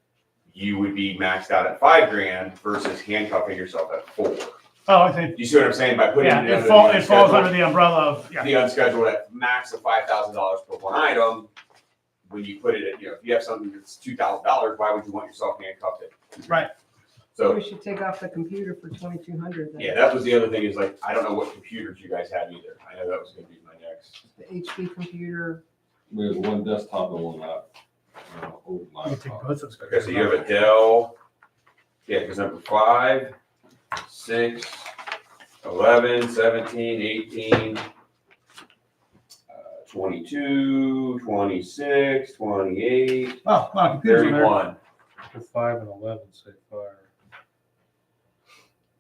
Speaker 6: you would be maxed out at $5,000 versus handcuffing yourself at $4,000.
Speaker 1: Oh, I think,
Speaker 6: You see what I'm saying? By putting
Speaker 1: yeah,
Speaker 6: it
Speaker 1: it
Speaker 6: under
Speaker 1: falls
Speaker 6: the
Speaker 1: under
Speaker 6: unscheduled,
Speaker 1: the umbrella of, yeah.
Speaker 6: the unscheduled at max of $5,000 per one item. When you put it at, if you have something that's $2,000, why would you want yourself handcuffed at?
Speaker 1: Right.
Speaker 6: So,
Speaker 5: We should take off the computer for 2,200 then.
Speaker 6: yeah, that was the other thing is like, I don't know what computers you guys had either. I know that was gonna be my next.
Speaker 5: The HP computer.
Speaker 3: We have one desktop and one old
Speaker 1: We can take
Speaker 3: laptop.
Speaker 1: both those.
Speaker 6: Okay, so you have a Dell. Yeah, because number 5, 6, 11, 17, 18, 22, 26, 28,
Speaker 1: Oh, a lot of computers in there.
Speaker 6: 31.
Speaker 2: 5 and 11 say fire.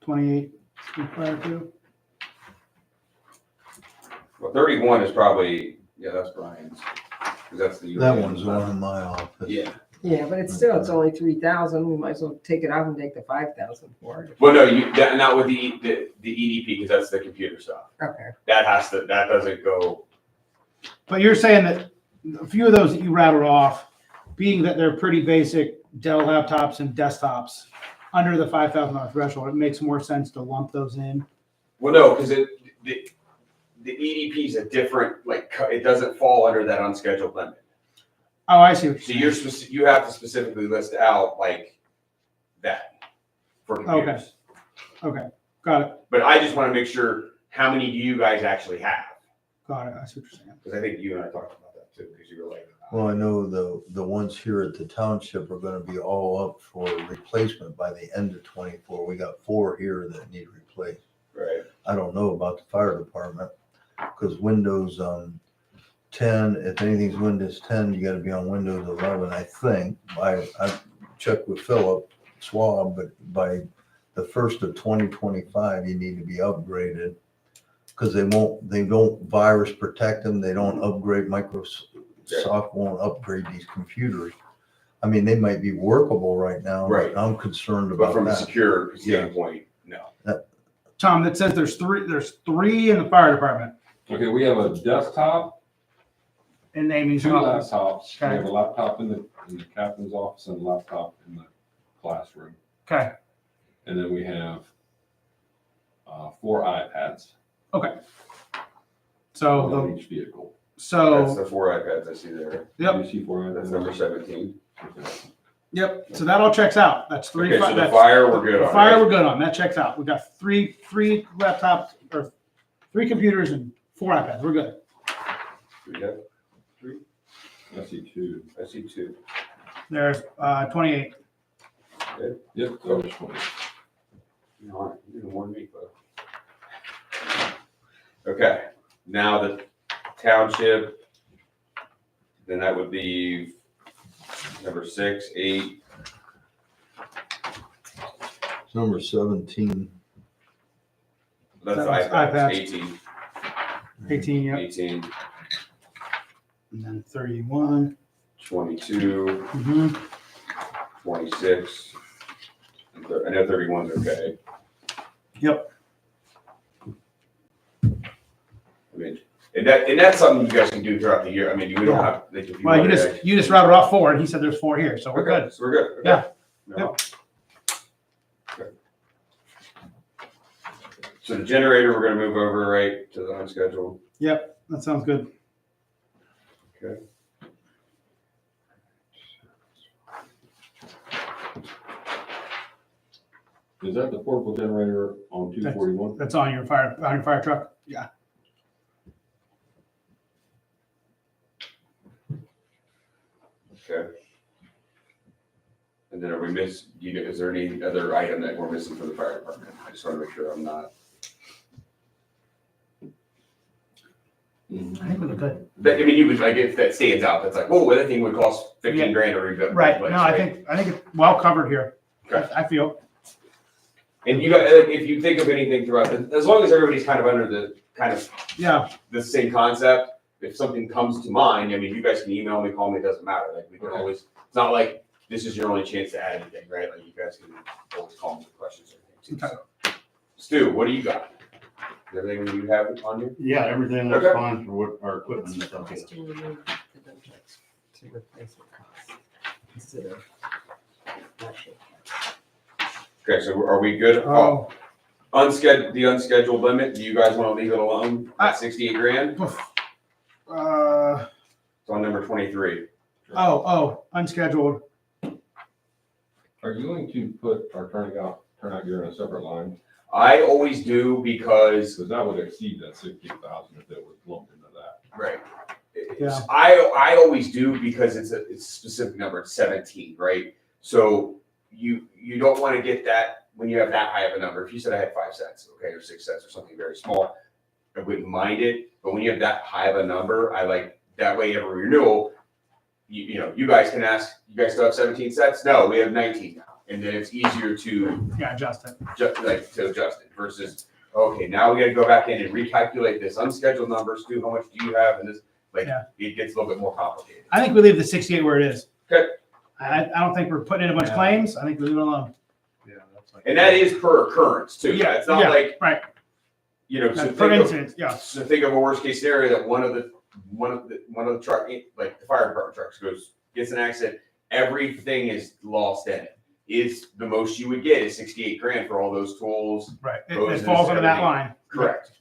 Speaker 1: 28, prior to.
Speaker 6: Well, 31 is probably, that's Brian's. Because that's the.
Speaker 4: That one's one in my office.
Speaker 6: Yeah.
Speaker 5: Yeah, but it's still, it's only 3,000. We might as well take it out and take the 5,000 for it.
Speaker 6: Well, no, not with the EDP, because that's the computer stuff.
Speaker 5: Okay.
Speaker 6: That doesn't go.
Speaker 1: But you're saying that a few of those that you rattled off, being that they're pretty basic Dell laptops and desktops under the $5,000 threshold, it makes more sense to lump those in.
Speaker 6: Well, no, because the EDP is a different, it doesn't fall under that unscheduled limit.
Speaker 1: Oh, I see. What
Speaker 6: So
Speaker 1: you're saying.
Speaker 6: you have to specifically list out like that for computers.
Speaker 1: Okay, got it.
Speaker 6: But I just want to make sure, how many do you guys actually have?
Speaker 1: Got it. I see what you're saying.
Speaker 6: Because I think you and I talked about that too, because you were like.
Speaker 4: Well, I know the ones here at the township are gonna be all up for replacement by the end of 24. We got 4 here that need replaced.
Speaker 6: Right.
Speaker 4: I don't know about the fire department, because Windows 10, if anything's Windows 10, you gotta be on Windows 11, I think. I checked with Philip Schwab, but by the 1st of 2025, you need to be upgraded. Because they don't virus protect them, they don't upgrade, Microsoft won't upgrade these computers. I mean, they might be workable right now.
Speaker 6: Right.
Speaker 4: I'm concerned
Speaker 6: But
Speaker 4: about
Speaker 6: from a
Speaker 4: that.
Speaker 6: secure standpoint, no.
Speaker 1: Tom, that says there's three in the fire department.
Speaker 3: Okay, we have a desktop,
Speaker 1: And Amy's
Speaker 3: 2
Speaker 1: office.
Speaker 3: laptops. We
Speaker 1: Okay.
Speaker 3: have a laptop in the captain's office and a laptop in the classroom.
Speaker 1: Okay,
Speaker 3: And then we have 4 iPads
Speaker 1: so,
Speaker 3: on each vehicle.
Speaker 6: That's
Speaker 1: so,
Speaker 6: the 4 iPads I see there.
Speaker 1: yep,
Speaker 3: You see 4 iPads?
Speaker 6: That's number 17.
Speaker 1: yep, so that all checks out. That's three.
Speaker 6: Okay, so the
Speaker 1: that's-
Speaker 6: fire, we're good
Speaker 1: The
Speaker 6: on.
Speaker 1: fire
Speaker 6: right?
Speaker 1: we're good on, that checks out. We got three laptops, or 3 computers and 4 iPads, we're good.
Speaker 6: We got-
Speaker 3: I see 2.
Speaker 6: I see 2.
Speaker 1: There's 28.
Speaker 3: Yep, so there's 20.
Speaker 6: All right, you're doing more than me, bud. Okay, now the township, then that would be number 6, 8,
Speaker 4: It's number 17.
Speaker 6: that's
Speaker 1: That was
Speaker 6: iPads,
Speaker 1: iPads.
Speaker 6: 18,
Speaker 1: 18, yep,
Speaker 6: 18,
Speaker 1: and then 31.
Speaker 6: 22,
Speaker 1: Mhm.
Speaker 6: 26. I know 31's okay.
Speaker 1: Yep.
Speaker 6: I mean, and that's something you guys can do throughout the year. I mean, we don't have, like, if you
Speaker 1: Well,
Speaker 6: want
Speaker 1: you just routed off 4, and he said there's 4 here, so we're good.
Speaker 6: So we're good. Okay.
Speaker 1: Yeah.
Speaker 6: No
Speaker 1: Yep.
Speaker 6: problem. Okay. So the generator, we're gonna move over right to the unscheduled.
Speaker 1: Yep, that sounds good.
Speaker 6: Okay.
Speaker 3: Is that the portable generator on 241?
Speaker 1: That's on your fire truck. Yeah.
Speaker 6: Okay. And then are we is there any other item that we're missing for the fire department? I just wanna make sure I'm not.
Speaker 1: I think we look good.
Speaker 6: I mean, you would, like, if that stands out, that's like, whoa, that thing would cost 15 grand to rebuild.
Speaker 1: Right,
Speaker 6: replace,
Speaker 1: no, I think it's well covered here.
Speaker 6: Okay.
Speaker 1: I feel.
Speaker 6: And you got, if you think of anything throughout, as long as everybody's kind of under the, kind of
Speaker 1: Yeah,
Speaker 6: the same concept, if something comes to mind, I mean, you guys can email me, call me, it doesn't matter, like, we can always, it's not like this is your only chance to add anything, right? Like, you guys can always call me with questions or anything too. So. Stu, what do you got? Is everything you have on here?
Speaker 7: Yeah, everything looks
Speaker 6: Okay.
Speaker 7: fine for what our equipment
Speaker 5: What's
Speaker 7: and
Speaker 5: the
Speaker 7: stuff is.
Speaker 5: cost to remove the dump trucks to replacement costs? Consider. Actually.
Speaker 6: Okay, so are we good?
Speaker 1: oh,
Speaker 6: The unscheduled limit, do you guys wanna leave it alone at 68 grand?
Speaker 1: uh,
Speaker 6: It's on number 23.
Speaker 1: unscheduled.
Speaker 3: Are you going to put our turnout gear in a separate line?
Speaker 6: I always do because,
Speaker 3: Because that would exceed that 60,000 if it was lumped into that.
Speaker 6: right.
Speaker 1: Yeah.
Speaker 6: I always do because it's a specific number, it's 17, right? So you don't want to get that when you have that high of a number. If you said I had 5 cents, okay, or 6 cents or something very small, I wouldn't mind it. But when you have that high of a number, I like that way every renewal, you know, you guys can ask, you guys still have 17 cents? No, we have 19 now. And then it's easier to
Speaker 1: Yeah, adjust it.
Speaker 6: to adjust it versus, okay, now we gotta go back in and recalculate this unscheduled numbers, Stu, how much do you have? And this, like,
Speaker 1: Yeah.
Speaker 6: it gets a little bit more complicated.
Speaker 1: I think we leave the 68 where it is.
Speaker 6: Okay.
Speaker 1: I don't think we're putting in a bunch of
Speaker 7: Yeah.
Speaker 1: claims. I think we leave it alone.
Speaker 7: Yeah, that's like.
Speaker 6: And that is per occurrence too.
Speaker 1: Yeah,
Speaker 6: It's not
Speaker 1: yeah,
Speaker 6: like,
Speaker 1: right.
Speaker 6: you know, so
Speaker 1: Per
Speaker 6: think of,
Speaker 1: incident, yeah.
Speaker 6: so think of a worst case scenario that one of the truck, like the fire department trucks gets an accident, everything is lost in it. Is the most you would get is 68 grand for all those tools.
Speaker 1: Right. It
Speaker 6: Hoses,
Speaker 1: falls under that
Speaker 6: everything.
Speaker 1: line.
Speaker 6: Correct.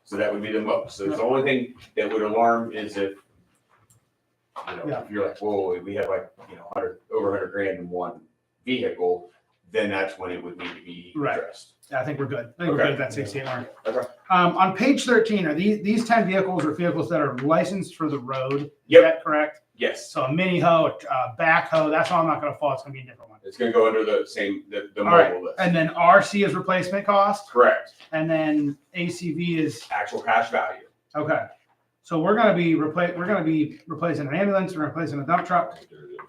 Speaker 6: So that would be the most. So the only thing that would alarm is if, you know,
Speaker 1: Yeah.
Speaker 6: if you're like, whoa, we have like, you know, over 100 grand in one vehicle, then that's when it would need to be
Speaker 1: Right.
Speaker 6: addressed.
Speaker 1: Yeah, I think we're good. I think we're
Speaker 6: Okay.
Speaker 1: good at that 68 mark.
Speaker 6: Okay.
Speaker 1: On page 13, are these 10 vehicles are vehicles that are licensed for the road? Is
Speaker 6: Yep.
Speaker 1: that correct?
Speaker 6: Yes,
Speaker 1: So a mini hoe, a backhoe, that's all not gonna fall, it's gonna be a different one.
Speaker 6: it's gonna go under the same, the
Speaker 1: All right,
Speaker 6: mobile list.
Speaker 1: and then RC is replacement cost,
Speaker 6: Correct,
Speaker 1: and then ACV is,
Speaker 6: actual cash value.
Speaker 1: okay. So we're gonna be replacing an ambulance, we're replacing a dump truck,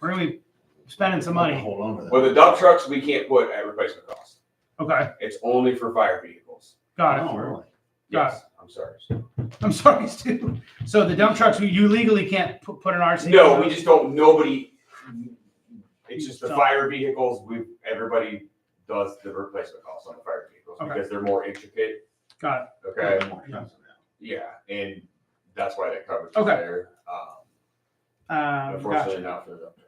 Speaker 1: we're gonna be spending some money,
Speaker 7: Hold on to that.
Speaker 6: Well, the dump trucks, we can't put at replacement cost.
Speaker 1: okay,
Speaker 6: It's only for fire vehicles.
Speaker 1: got
Speaker 7: Oh,
Speaker 1: it.
Speaker 7: really?
Speaker 1: Got
Speaker 6: Yes, I'm sorry.
Speaker 1: I'm sorry, Stu. So the dump trucks, you legally can't put an RC?
Speaker 6: No,
Speaker 1: on
Speaker 6: we
Speaker 1: those?
Speaker 6: just don't, nobody, it's just the
Speaker 1: So-
Speaker 6: fire vehicles, everybody does the replacement costs on the fire vehicles
Speaker 1: Okay.
Speaker 6: because they're more intricate,
Speaker 1: Got
Speaker 6: okay?
Speaker 7: More expensive now.
Speaker 6: Yeah, and that's why that coverage is
Speaker 1: Okay.
Speaker 6: there.
Speaker 1: it.
Speaker 6: Unfortunately,
Speaker 1: Gotcha.
Speaker 6: not for the dump trucks.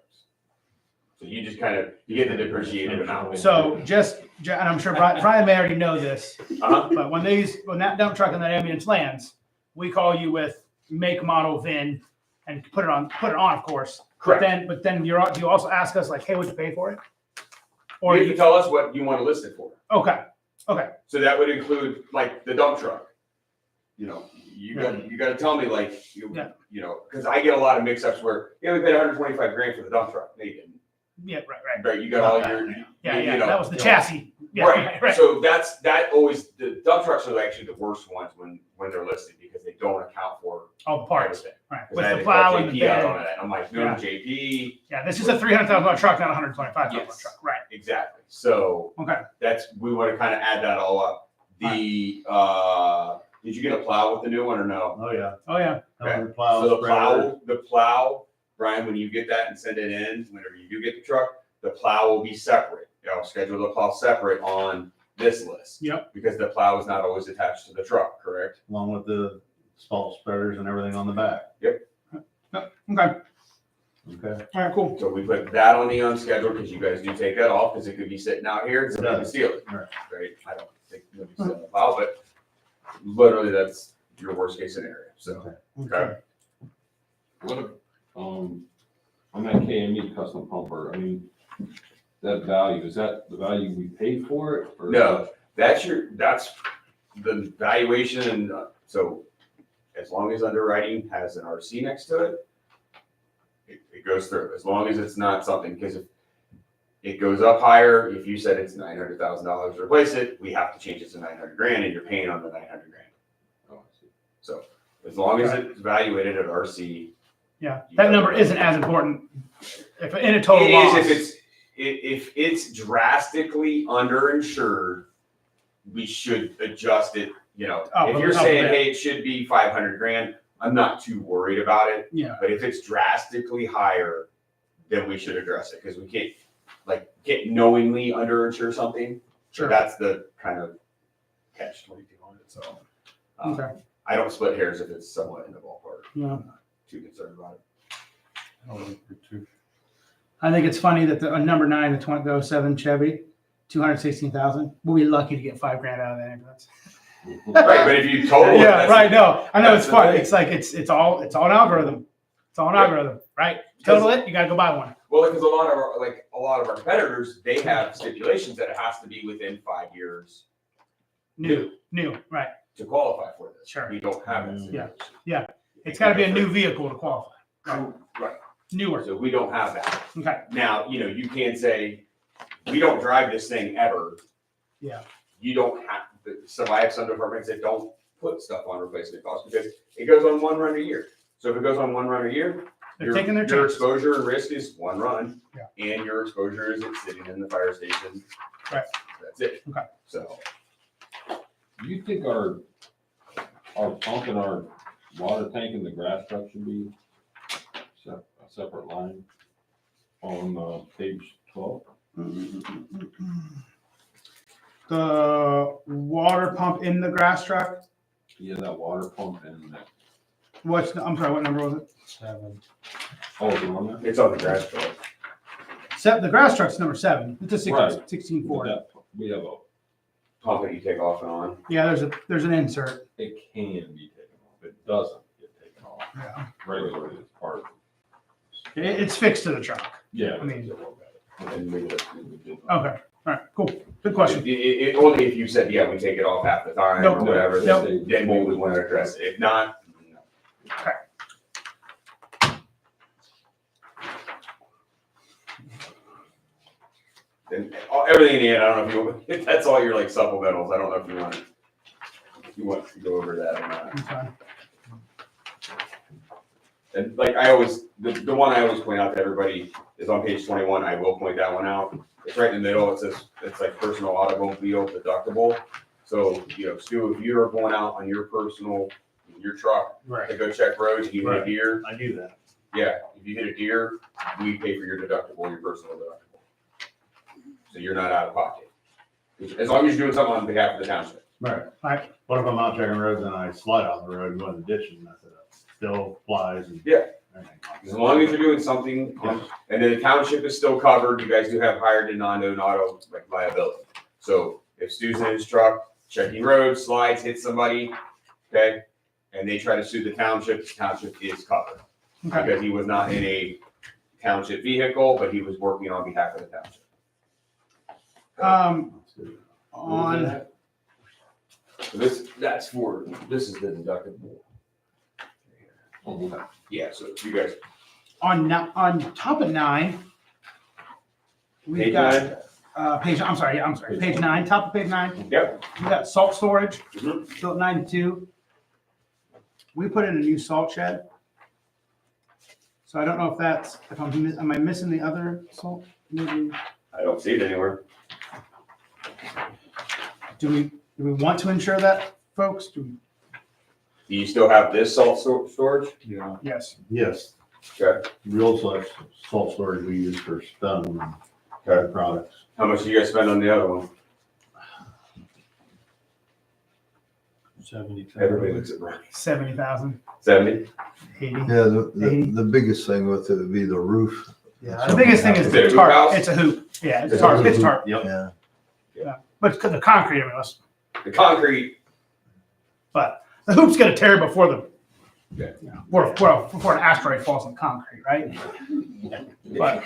Speaker 6: So you just kind of, you get the depreciated amount.
Speaker 1: So and I'm sure Brian may already know this,
Speaker 6: Uh-huh,
Speaker 1: but when that dump truck and that ambulance lands, we call you with make, model, VIN, and put it on, of course.
Speaker 6: correct.
Speaker 1: But then do you also ask us like, hey, what'd you pay for it? Or
Speaker 6: You have to tell us what you want to list it for.
Speaker 1: okay,
Speaker 6: So that would include like the dump truck. You know, you got to tell me like,
Speaker 1: Yeah.
Speaker 6: you know, because I get a lot of mix-ups where, yeah, we paid 125 grand for the dump truck. No, you didn't.
Speaker 1: yeah, right.
Speaker 6: Right, you got all your,
Speaker 1: Yeah,
Speaker 6: you
Speaker 1: yeah,
Speaker 6: know,
Speaker 1: that was the chassis. Yeah,
Speaker 6: right. So that always, the dump trucks are actually the worst ones when they're listed because they don't account for
Speaker 1: All the parts,
Speaker 6: everything.
Speaker 1: right,
Speaker 6: 'Cause
Speaker 1: with
Speaker 6: I had
Speaker 1: the
Speaker 6: to call
Speaker 1: plow and the
Speaker 6: JP out
Speaker 1: bed.
Speaker 6: on that. I'm like, no,
Speaker 1: Yeah.
Speaker 6: JP,
Speaker 1: Yeah, this is a $300,000 truck, not a $125,000
Speaker 6: Yes.
Speaker 1: truck, right?
Speaker 6: exactly. So
Speaker 1: Okay.
Speaker 6: we want to kind of add that all up. The, did you get a plow with the new one or no?
Speaker 7: Oh, yeah.
Speaker 1: Oh, yeah.
Speaker 6: Okay.
Speaker 7: Plow,
Speaker 6: So
Speaker 7: spreader.
Speaker 6: the plow, Brian, when you get that and send it in, whenever you do get the truck, the plow will be separate. I'll schedule the plow separate on this list.
Speaker 1: Yep.
Speaker 6: Because the plow is not always attached to the truck, correct?
Speaker 7: Along with the salt spreaders and everything on the back.
Speaker 1: Okay.
Speaker 7: Okay.
Speaker 1: All right, cool.
Speaker 6: So we put that on the unscheduled because you guys do take that off because it could be sitting out here and somebody can steal it.
Speaker 7: Right.
Speaker 6: Right? I don't think nobody's stealing the plow, but literally that's your worst case scenario. So, okay.
Speaker 3: What if, on that KME custom pumper, I mean, that value, is that the value we paid for it? Or
Speaker 6: No, that's the valuation. And so as long as underwriting has an RC next to it, it goes through, as long as it's not something, because if it goes up higher, if you said it's $900,000 to replace it, we have to change it to 900 grand and you're paying on the 900 grand.
Speaker 3: Oh, I see.
Speaker 6: So as long as it's evaluated at RC.
Speaker 1: Yeah, that number isn't as important if in a total
Speaker 6: It
Speaker 1: loss.
Speaker 6: is if it's drastically underinsured, we should adjust it, you know. If you're saying, hey, it should be 500 grand, I'm not too worried about it.
Speaker 1: Yeah,
Speaker 6: But if it's drastically higher, then we should address it because we can't knowingly underinsure something. So
Speaker 1: sure.
Speaker 6: that's the kind of catch 22 on it. So
Speaker 1: Okay.
Speaker 6: I don't split hairs if it's somewhat in the ballpark.
Speaker 1: Yeah.
Speaker 6: I'm not too concerned about it.
Speaker 1: I think it's funny that the number 9, the 07 Chevy, 216,000. We'll be lucky to get $5 grand out of that ambulance.
Speaker 6: Right, but if you total it,
Speaker 1: Yeah,
Speaker 6: that's-
Speaker 1: right. No, I know
Speaker 6: that's
Speaker 1: it's
Speaker 6: the
Speaker 1: fun.
Speaker 6: thing.
Speaker 1: It's like it's all an algorithm. It's all an algorithm, right? Total it, you gotta go buy one.
Speaker 6: Well, because a lot of our competitors, they have stipulations that it has to be within 5 years
Speaker 1: New, right?
Speaker 6: to qualify for this.
Speaker 1: Sure.
Speaker 6: We don't have that.
Speaker 1: Yeah.
Speaker 6: stipulation.
Speaker 1: It's got to be a new vehicle to qualify.
Speaker 6: Right.
Speaker 1: Newer.
Speaker 6: So we don't have that.
Speaker 1: Okay.
Speaker 6: Now, you can't say, we don't drive this thing ever.
Speaker 1: Yeah.
Speaker 6: You don't have, so I have some departments that don't put stuff on replacement costs because it goes on one run a year. So if it goes on one run a year,
Speaker 1: They're taking their
Speaker 6: your
Speaker 1: chances.
Speaker 6: exposure and risk is one run.
Speaker 1: Yeah.
Speaker 6: And your exposure is it's sitting in the fire station.
Speaker 1: Right.
Speaker 6: That's it.
Speaker 1: Okay.
Speaker 6: So,
Speaker 3: Do you think our pump and our water tank and the grass truck should be a separate line on page 12?
Speaker 1: The water pump in the grass truck.
Speaker 3: Yeah, that water pump and that,
Speaker 1: I'm sorry, what number was it?
Speaker 7: 7.
Speaker 3: oh, is it on there?
Speaker 6: it's on the grass truck.
Speaker 1: The grass truck's number 7. It's a
Speaker 3: Right.
Speaker 1: 16
Speaker 3: But
Speaker 1: Ford.
Speaker 3: that- We have
Speaker 6: Pump that you take off and on.
Speaker 1: Yeah, there's an insert.
Speaker 3: it can be taken off. It doesn't get taken off
Speaker 1: Yeah.
Speaker 3: regularly as part of it.
Speaker 1: It's fixed to the truck.
Speaker 3: Yeah.
Speaker 1: I mean-
Speaker 6: And we did-
Speaker 1: Okay. All right, cool. Good question.
Speaker 6: Only if you said, yeah, we take it off half the time or
Speaker 1: Nope.
Speaker 6: whatever,
Speaker 1: Nope.
Speaker 6: then we would want to address it. If not, no. Then everything in the end, I don't know if that's all your like supplementals, I don't know if you want to go over that or not.
Speaker 1: That's fine.
Speaker 6: And like I always, the one I always point out to everybody is on page 21. I will point that one out. It's right in the middle. It says it's like personal automobile deductible. So, Stu, if you're going out on your truck
Speaker 7: Right,
Speaker 6: to go check roads and you hit a deer,
Speaker 7: I do that.
Speaker 6: yeah, if you hit a deer, we pay for your deductible, your personal deductible. So you're not out of pocket. As long as you're doing something on behalf of the township.
Speaker 7: Right.
Speaker 1: Right.
Speaker 7: What if I'm out checking roads and I slide out the road and go in the ditch and mess it up? Still flies and.
Speaker 6: Yeah.
Speaker 7: everything.
Speaker 6: As long as you're doing something, and then the township is still covered, you guys do have hired and non-owned auto like liability. So if Stu's in his truck, checking roads, slides, hits somebody, okay, and they try to sue the township is covered.
Speaker 1: Okay.
Speaker 6: Because he was not in a township vehicle, but he was working on behalf of the township.
Speaker 1: On,
Speaker 6: So this is the deductible. Yeah, so you guys,
Speaker 1: on top of 9, we've
Speaker 6: Page
Speaker 1: got, page 9, top of page 9.
Speaker 6: yep,
Speaker 1: We got salt storage,
Speaker 6: Mhm.
Speaker 1: built 92. We put in a new salt shed. So I don't know if that's, am I missing the other salt? Maybe,
Speaker 6: I don't see it anywhere.
Speaker 1: do we want to insure that, folks?
Speaker 6: Do you still have this salt storage?
Speaker 7: Yeah.
Speaker 1: Yes.
Speaker 7: Yes,
Speaker 6: Okay,
Speaker 7: real salt storage we use for stone and products.
Speaker 6: how much do you guys spend on the other one?
Speaker 2: 70.
Speaker 6: Everybody looks at Brian.
Speaker 1: 70,000,
Speaker 6: 70?
Speaker 1: 80.
Speaker 4: Yeah, the biggest thing with it would be the roof.
Speaker 1: The biggest thing is
Speaker 6: Is it a
Speaker 1: the
Speaker 6: hoop
Speaker 1: tarp.
Speaker 6: house?
Speaker 1: It's a hoop. Yeah, it's tarp. It's tarp.
Speaker 7: Yep.
Speaker 4: Yeah,
Speaker 1: But because the concrete, I mean,
Speaker 6: The concrete,
Speaker 1: but the hoop's gonna tear before the,
Speaker 6: Yeah.
Speaker 1: before an asteroid falls on concrete, right? But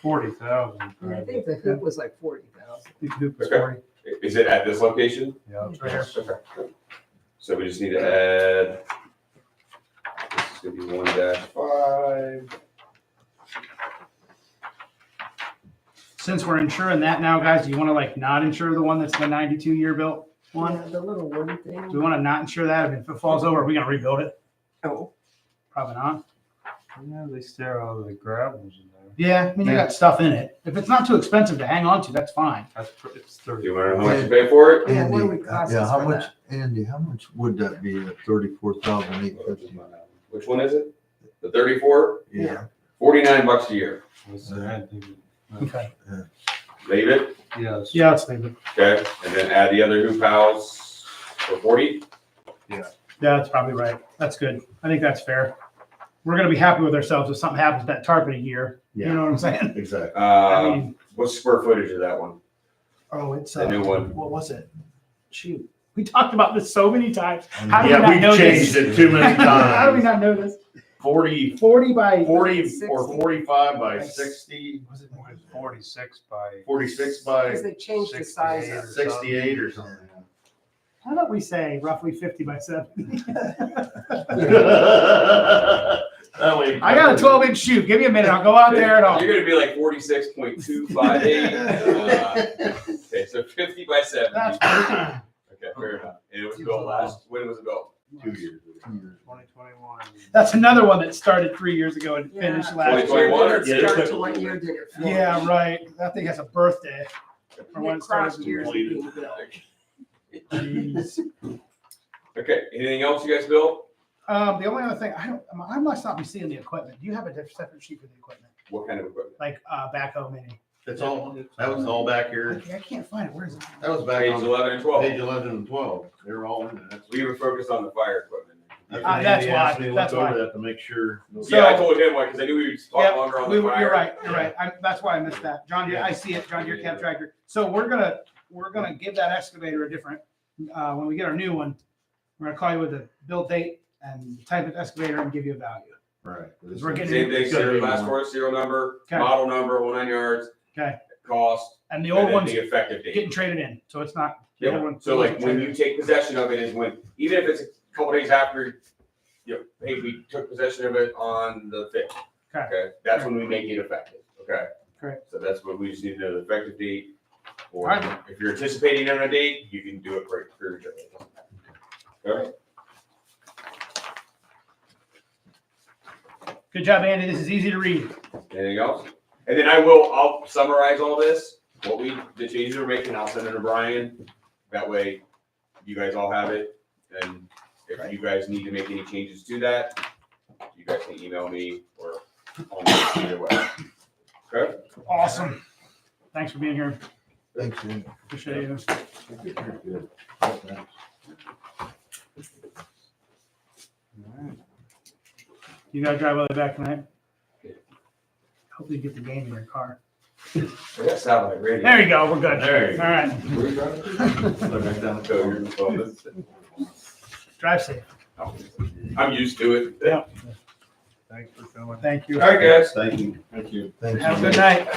Speaker 2: 40,000.
Speaker 5: I think the hoop was like 40,000.
Speaker 1: the hoop is
Speaker 6: Okay.
Speaker 1: 40.
Speaker 6: is it at this location?
Speaker 2: Yeah.
Speaker 1: It's right here.
Speaker 6: Okay. So we just need to add, this is gonna be 1-5.
Speaker 1: Since we're insuring that now, guys, do you wanna like not insure the one that's the 92-year built one?
Speaker 5: Yeah, the little wooden
Speaker 1: Do we
Speaker 5: thing.
Speaker 1: wanna not insure that? If it falls over, are we gonna rebuild it?
Speaker 5: Oh,
Speaker 1: Probably not.
Speaker 2: Yeah, they stare all the gravels in there.
Speaker 1: Yeah, I mean, you got stuff in it. If it's not too expensive to hang on to, that's fine.
Speaker 2: It's 30.
Speaker 6: Do you wanna know how much you pay for it?
Speaker 5: Yeah, what
Speaker 4: Andy,
Speaker 5: would it cost
Speaker 4: yeah,
Speaker 5: us
Speaker 4: how
Speaker 5: for
Speaker 4: much, Andy, how much would that be at 34,850?
Speaker 6: Which one is it? The 34?
Speaker 4: Yeah,
Speaker 6: $49 a year.
Speaker 1: Okay.
Speaker 6: Leave it,
Speaker 2: Yes.
Speaker 1: Yeah, let's leave it.
Speaker 6: okay, and then add the other hoop house for 40?
Speaker 1: Yeah, that's probably right. That's good. I think that's fair. We're gonna be happy with ourselves if something happens to that tarp in a year. You know what I'm saying?
Speaker 7: Exactly.
Speaker 1: I mean,
Speaker 6: What's square footage of that one?
Speaker 1: oh, it's
Speaker 6: The new one.
Speaker 1: What was it? Shoot, we talked about this so many times. How do we
Speaker 7: Yeah,
Speaker 1: not
Speaker 7: we've
Speaker 1: know
Speaker 7: changed
Speaker 1: this?
Speaker 7: it too many
Speaker 1: How do we
Speaker 7: times.
Speaker 1: not know this?
Speaker 7: 40
Speaker 1: 40 by
Speaker 7: 45 by 60,
Speaker 2: Was it more than 46 by
Speaker 7: 46 by
Speaker 5: because they changed the size of it.
Speaker 7: 68 or something.
Speaker 1: How about we say roughly 50 by 70?
Speaker 7: That way.
Speaker 1: I got a 12-inch shoe. Give me a minute. I'll go out there and I'll.
Speaker 6: You're gonna be like 46.258. Okay, so 50 by 70.
Speaker 1: That's
Speaker 6: Okay, fair enough. And it was built when was it built?
Speaker 7: 2 years.
Speaker 2: 2021.
Speaker 1: That's another one that started 3 years ago and
Speaker 5: Yeah.
Speaker 1: finished last year.
Speaker 6: 2021 or
Speaker 5: It
Speaker 7: Yeah, it
Speaker 5: started
Speaker 7: took-
Speaker 5: one year, did it?
Speaker 1: Yeah, right. That thing has a birthday. Or when
Speaker 5: It
Speaker 1: it started.
Speaker 5: crossed years of being built.
Speaker 1: Jeez.
Speaker 6: Okay, anything else you guys built?
Speaker 1: The only other thing, I must not be seeing the equipment. Do you have a separate sheet for the equipment?
Speaker 6: What kind of equipment?
Speaker 1: Like backhoe mini?
Speaker 7: That's all, that was all back here.
Speaker 1: I can't find it. Where is it?
Speaker 7: That was back
Speaker 6: Page
Speaker 7: on
Speaker 6: 11 and 12.
Speaker 7: page 11 and 12. They were all in there. That's-
Speaker 6: We were focused on the fire equipment.
Speaker 7: That's
Speaker 1: Ah,
Speaker 7: what
Speaker 1: that's
Speaker 7: Andy
Speaker 1: why,
Speaker 7: asked me to
Speaker 1: that's
Speaker 7: look over
Speaker 1: why.
Speaker 7: that to make sure.
Speaker 6: Yeah, I told him why, because I knew we would talk
Speaker 1: Yep,
Speaker 6: longer on the fire.
Speaker 1: You're right. You're right. That's why I missed that. John Deere, I see it. John Deere cab tractor. So we're gonna give that excavator a different, when we get our new one, we're gonna call you with the build date and the type of excavator and give you a value.
Speaker 7: Right.
Speaker 1: We're getting-
Speaker 6: Same thing,
Speaker 7: It's gonna be
Speaker 6: last
Speaker 7: more.
Speaker 6: four, serial number,
Speaker 1: Okay.
Speaker 6: model number, whole 9 yards.
Speaker 1: Okay.
Speaker 6: cost,
Speaker 1: And the
Speaker 6: and
Speaker 1: old
Speaker 6: then
Speaker 1: one's
Speaker 6: the effective date.
Speaker 1: getting traded in, so it's not. the old
Speaker 6: Yeah,
Speaker 1: one-
Speaker 6: so like when you take possession of it is when, even if it's a couple days after, you know, hey, we took possession of it on the 5th.
Speaker 1: Okay.
Speaker 6: Okay, that's when we make it effective, okay?
Speaker 1: Correct.
Speaker 6: So that's what we just need to know, the effective date. Or
Speaker 1: Alright.
Speaker 6: if you're anticipating on a date, you can do it for Okay?
Speaker 1: Good job, Andy. This is easy to read.
Speaker 6: Anything else? And then I'll summarize all this, the changes we're making, I'll send it to Brian. That way, you guys all have it, and if you guys need to make any changes to that, you guys can email me or call me either way. Okay?
Speaker 1: Awesome. Thanks for being here.
Speaker 4: Thanks, Ian.
Speaker 1: Appreciate you.
Speaker 3: Good.
Speaker 1: You gotta drive all the way back tonight. Hopefully you get the game in your car.
Speaker 6: I got satellite radio.
Speaker 1: There you go. We're good.
Speaker 7: There you go.
Speaker 1: All right.
Speaker 3: Where you driving?
Speaker 7: Look back down the
Speaker 6: So
Speaker 7: code.
Speaker 6: you're in the
Speaker 1: Drive safe.
Speaker 6: I'm used to it.
Speaker 1: Yeah.
Speaker 7: Thanks for coming.
Speaker 1: Thank you.
Speaker 6: All right, guys.
Speaker 7: Thank you.
Speaker 3: Thank you.
Speaker 4: Thanks.
Speaker 1: Have a good night.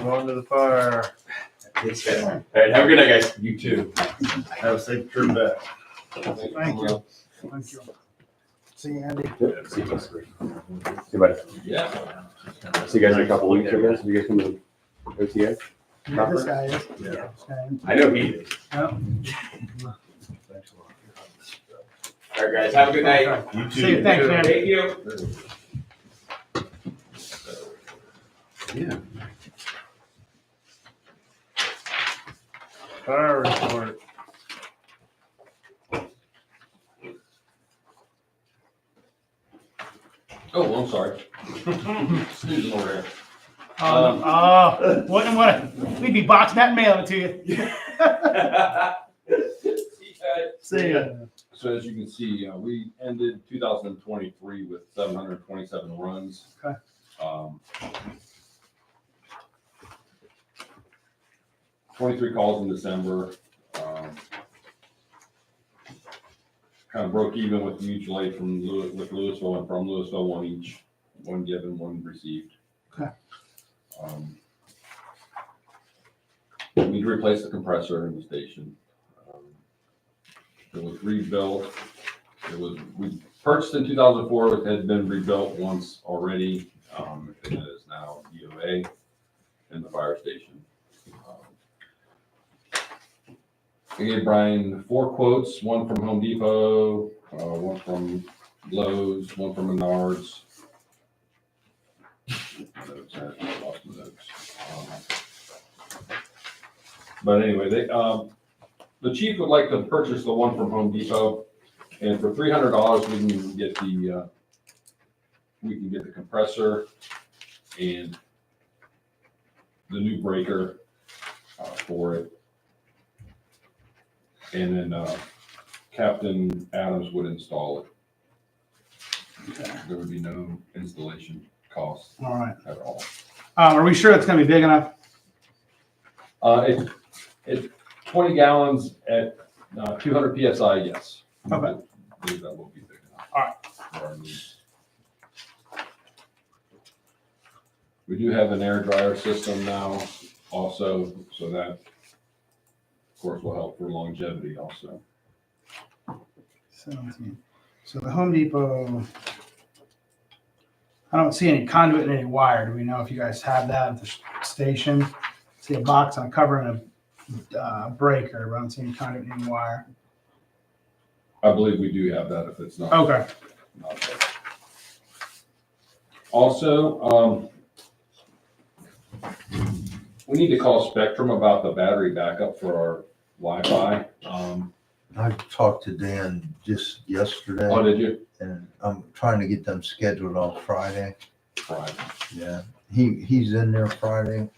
Speaker 7: Going to the fire.
Speaker 6: All right, have a good night, guys.
Speaker 3: You too.
Speaker 7: Have a safe trip back.
Speaker 1: Thank you. Thank you. See you, Andy.
Speaker 6: See you, buddy.
Speaker 3: Yeah.
Speaker 6: See you guys in a couple weeks, I guess. You guys come to OTA?
Speaker 1: Yeah, this guy is.
Speaker 7: Yeah.
Speaker 1: This guy is.
Speaker 6: I know he is.
Speaker 1: Yeah.
Speaker 7: Thanks a lot.
Speaker 6: All right, guys, have a good night.
Speaker 1: Okay.
Speaker 7: You too.
Speaker 1: See you. Thanks, man.
Speaker 6: Thank you.
Speaker 4: Yeah.
Speaker 7: Fire report.
Speaker 3: Oh, I'm sorry. Snoozing over there.
Speaker 1: We'd be boxing that and mailing it to you.
Speaker 7: See ya.
Speaker 3: So as you can see, we ended 2023 with 727 runs.
Speaker 1: Okay.
Speaker 3: 23 calls in December. Kind of broke even with mutual aid with Louisville and from Louisville, one each, one given, one received.
Speaker 1: Okay.
Speaker 3: We need to replace the compressor in the station. It was rebuilt. We purchased in 2004. It had been rebuilt once already. It is now DOA in the fire station. I gave Brian 4 quotes, one from Home Depot, one from Lowe's, one from Menards. Notes, I lost my notes. But anyway, the chief would like to purchase the one from Home Depot, and for $300 we can get the compressor and the new breaker for it. And then Captain Adams would install it. There would be no installation cost
Speaker 1: All right.
Speaker 3: at all.
Speaker 1: Are we sure it's gonna be big enough?
Speaker 3: It's 20 gallons at 200 PSI, yes.
Speaker 1: Okay.
Speaker 3: I believe that will be big enough.
Speaker 1: All right.
Speaker 3: For our needs. We do have an air dryer system now also, so that, of course, will help for longevity also.
Speaker 1: 17. So the Home Depot, I don't see any conduit and any wire. Do we know if you guys have that at the station? See a box on a cover and a breaker, but I don't see any conduit and any wire.
Speaker 3: I believe we do have that if it's not.
Speaker 1: Okay.
Speaker 3: not there. Also, we need to call Spectrum about the battery backup for our Wi-Fi.
Speaker 4: I talked to Dan just yesterday,
Speaker 3: Oh, did you?
Speaker 4: and I'm trying to get them scheduled on Friday.
Speaker 3: Right.
Speaker 4: Yeah, he's in there Friday.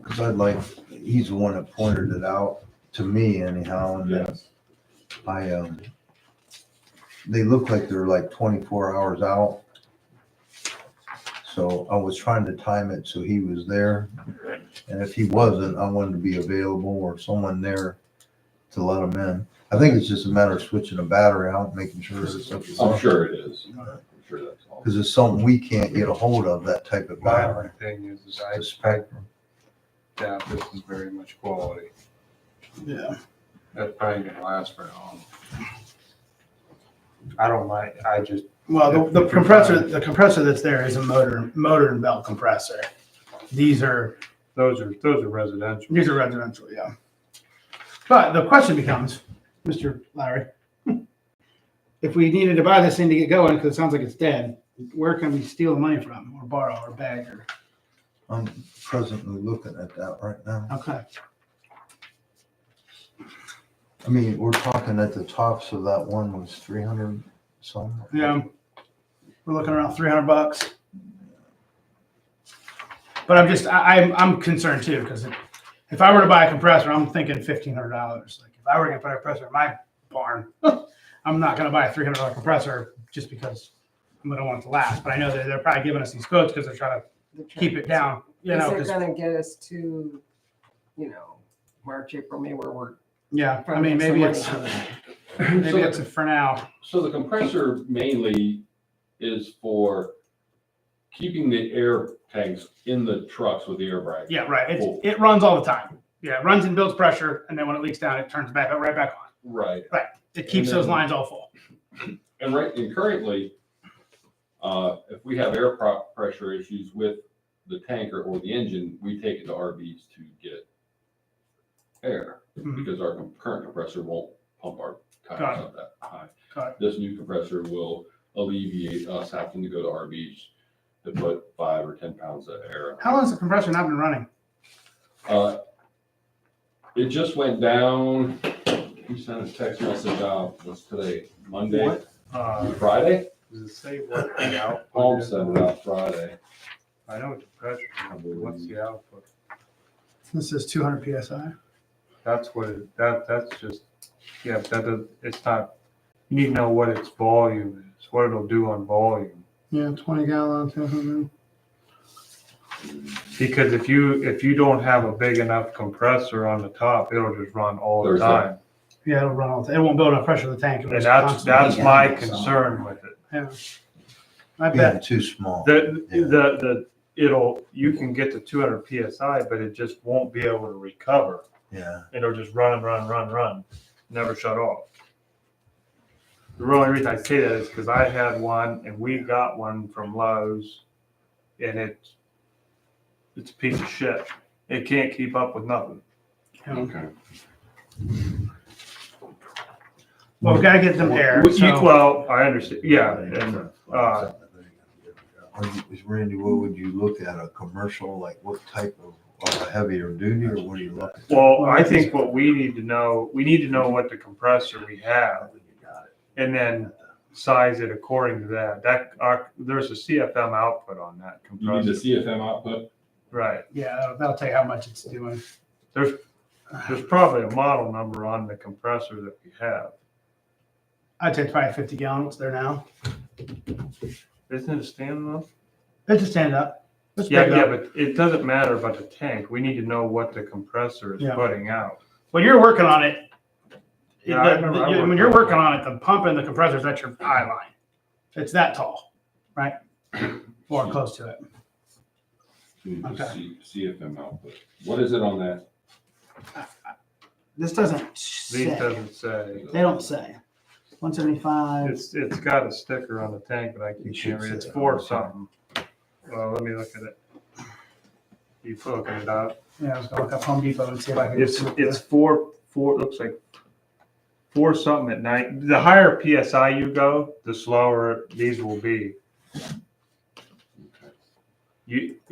Speaker 4: Cause he's the one that pointed it out to me anyhow, and then
Speaker 3: Yes.
Speaker 4: they look like they're like 24 hours out. So I was trying to time it so he was there. And if he wasn't, I wanted to be available or someone there to let him in. I think it's just a matter of switching the battery out, making sure it's up to
Speaker 3: I'm sure it is. I'm sure that's all.
Speaker 4: Because it's something we can't get a hold of, that type of battery.
Speaker 7: Thing is,
Speaker 4: The Spectrum.
Speaker 8: doubt this is very much quality.
Speaker 1: Yeah.
Speaker 8: That's probably gonna last for long. I don't mind, I just,
Speaker 1: Well, the compressor that's there is a motor and belt compressor. These are
Speaker 8: those are residential.
Speaker 1: residential, yeah. But the question becomes, Mr. Larry, if we needed to buy this thing to get going, because it sounds like it's dead, where can we steal the money from, or borrow, or beg, or?
Speaker 4: I'm presently looking at that right now.
Speaker 1: Okay.
Speaker 4: I mean, we're talking at the tops of that one was 300 some.
Speaker 1: Yeah. We're looking around $300. But I'm concerned too, because if I were to buy a compressor, I'm thinking $1,500. Like if I were gonna put a compressor in my barn, I'm not gonna buy a $300 compressor just because I'm gonna want it to last. But I know that they're probably giving us these quotes because they're trying to keep it down, you know,
Speaker 5: Is it
Speaker 1: 'cause-
Speaker 5: gonna get us to, March, April, May, where we're
Speaker 1: yeah, I
Speaker 5: trying to
Speaker 1: mean,
Speaker 5: get some
Speaker 1: maybe
Speaker 5: money
Speaker 1: it's,
Speaker 5: for that?
Speaker 1: maybe it's for now.
Speaker 3: So the compressor mainly is for keeping the air tanks in the trucks with the air brake.
Speaker 1: Yeah, right.
Speaker 3: Cool.
Speaker 1: It runs all the time. Yeah, it runs and builds pressure, and then when it leaks down, it turns right back on.
Speaker 3: Right.
Speaker 1: It keeps
Speaker 3: And
Speaker 1: those
Speaker 3: then-
Speaker 1: lines all full.
Speaker 3: And currently, if we have pressure issues with the tanker or the engine, we take it to RVs to get air
Speaker 1: Mhm.
Speaker 3: because our current compressor won't pump our
Speaker 1: Got
Speaker 3: tires up that high.
Speaker 1: Got it.
Speaker 3: This new compressor will alleviate us having to go to RVs to put 5 or 10 pounds of air.
Speaker 1: How long has the compressor not been running?
Speaker 3: It just went down. He sent a text message out. What's today? Monday?
Speaker 8: What?
Speaker 3: Friday?
Speaker 8: Does it say what the output
Speaker 3: Paul
Speaker 8: is?
Speaker 3: sent it out Friday.
Speaker 8: I know what the pressure is, but what's the output?
Speaker 1: This is 200 PSI.
Speaker 8: That's what that's just, yeah, it's not, you need to know what its volume is, what it'll do on volume.
Speaker 1: Yeah, 20 gallons.
Speaker 8: Because if you don't have a big enough compressor on the top, it'll just run all the
Speaker 3: Thursday.
Speaker 8: time.
Speaker 1: Yeah, it'll run all. It won't build enough pressure to the tank. It'll
Speaker 8: And
Speaker 1: just
Speaker 8: that's
Speaker 1: constantly-
Speaker 8: my concern with it.
Speaker 1: Yeah. I
Speaker 4: Being
Speaker 1: bet.
Speaker 4: too small.
Speaker 8: You can get to 200 PSI, but it just won't be able to recover.
Speaker 4: Yeah.
Speaker 8: It'll just run, never shut off. The only reason I say that is because I had one and we got one from Lowe's and it's a piece of shit. It can't keep up with nothing.
Speaker 3: Okay.
Speaker 1: Well, we gotta get them air. So
Speaker 8: Well, I understand, yeah, and,
Speaker 4: Randy, what would you look at? A commercial, like what type of a heavier duty, or what do you look at?
Speaker 8: well, I think what we need to know what the compressor we have and then size it according to that. There's a CFM output on that
Speaker 3: You need the
Speaker 8: compressor.
Speaker 3: CFM output?
Speaker 8: Right.
Speaker 1: yeah, that'll tell you how much it's doing.
Speaker 8: There's probably a model number on the compressor that we have.
Speaker 1: I'd say it's probably 50 gallons. What's there now?
Speaker 8: Isn't it a standalone?
Speaker 1: It's just stand up. It's
Speaker 8: Yeah,
Speaker 1: big
Speaker 8: yeah,
Speaker 1: enough.
Speaker 8: but it doesn't matter about the tank. We need to know what the compressor is
Speaker 1: Yeah.
Speaker 8: putting out.
Speaker 1: When you're working on it,
Speaker 8: Yeah, I remember I
Speaker 1: when
Speaker 8: worked
Speaker 1: you're
Speaker 8: on
Speaker 1: working
Speaker 8: it.
Speaker 1: on it, the pump and the compressor is at your eye line. It's that tall, right? Or close to it.
Speaker 3: You need the
Speaker 1: Okay.
Speaker 3: CFM output. What is it on that?
Speaker 1: This doesn't
Speaker 8: These
Speaker 1: say.
Speaker 8: doesn't say.
Speaker 1: They don't say. 175.
Speaker 8: It's got a sticker on the tank, but I
Speaker 4: It
Speaker 8: can't
Speaker 4: should
Speaker 8: read. It's
Speaker 4: say
Speaker 8: for
Speaker 4: on the tank.
Speaker 8: something. Well, let me look at it. You looking it up?
Speaker 1: Yeah, I was gonna look up Home Depot and see if I can.
Speaker 8: It's four, looks like 4 something at night. The higher PSI you go, the slower these will be.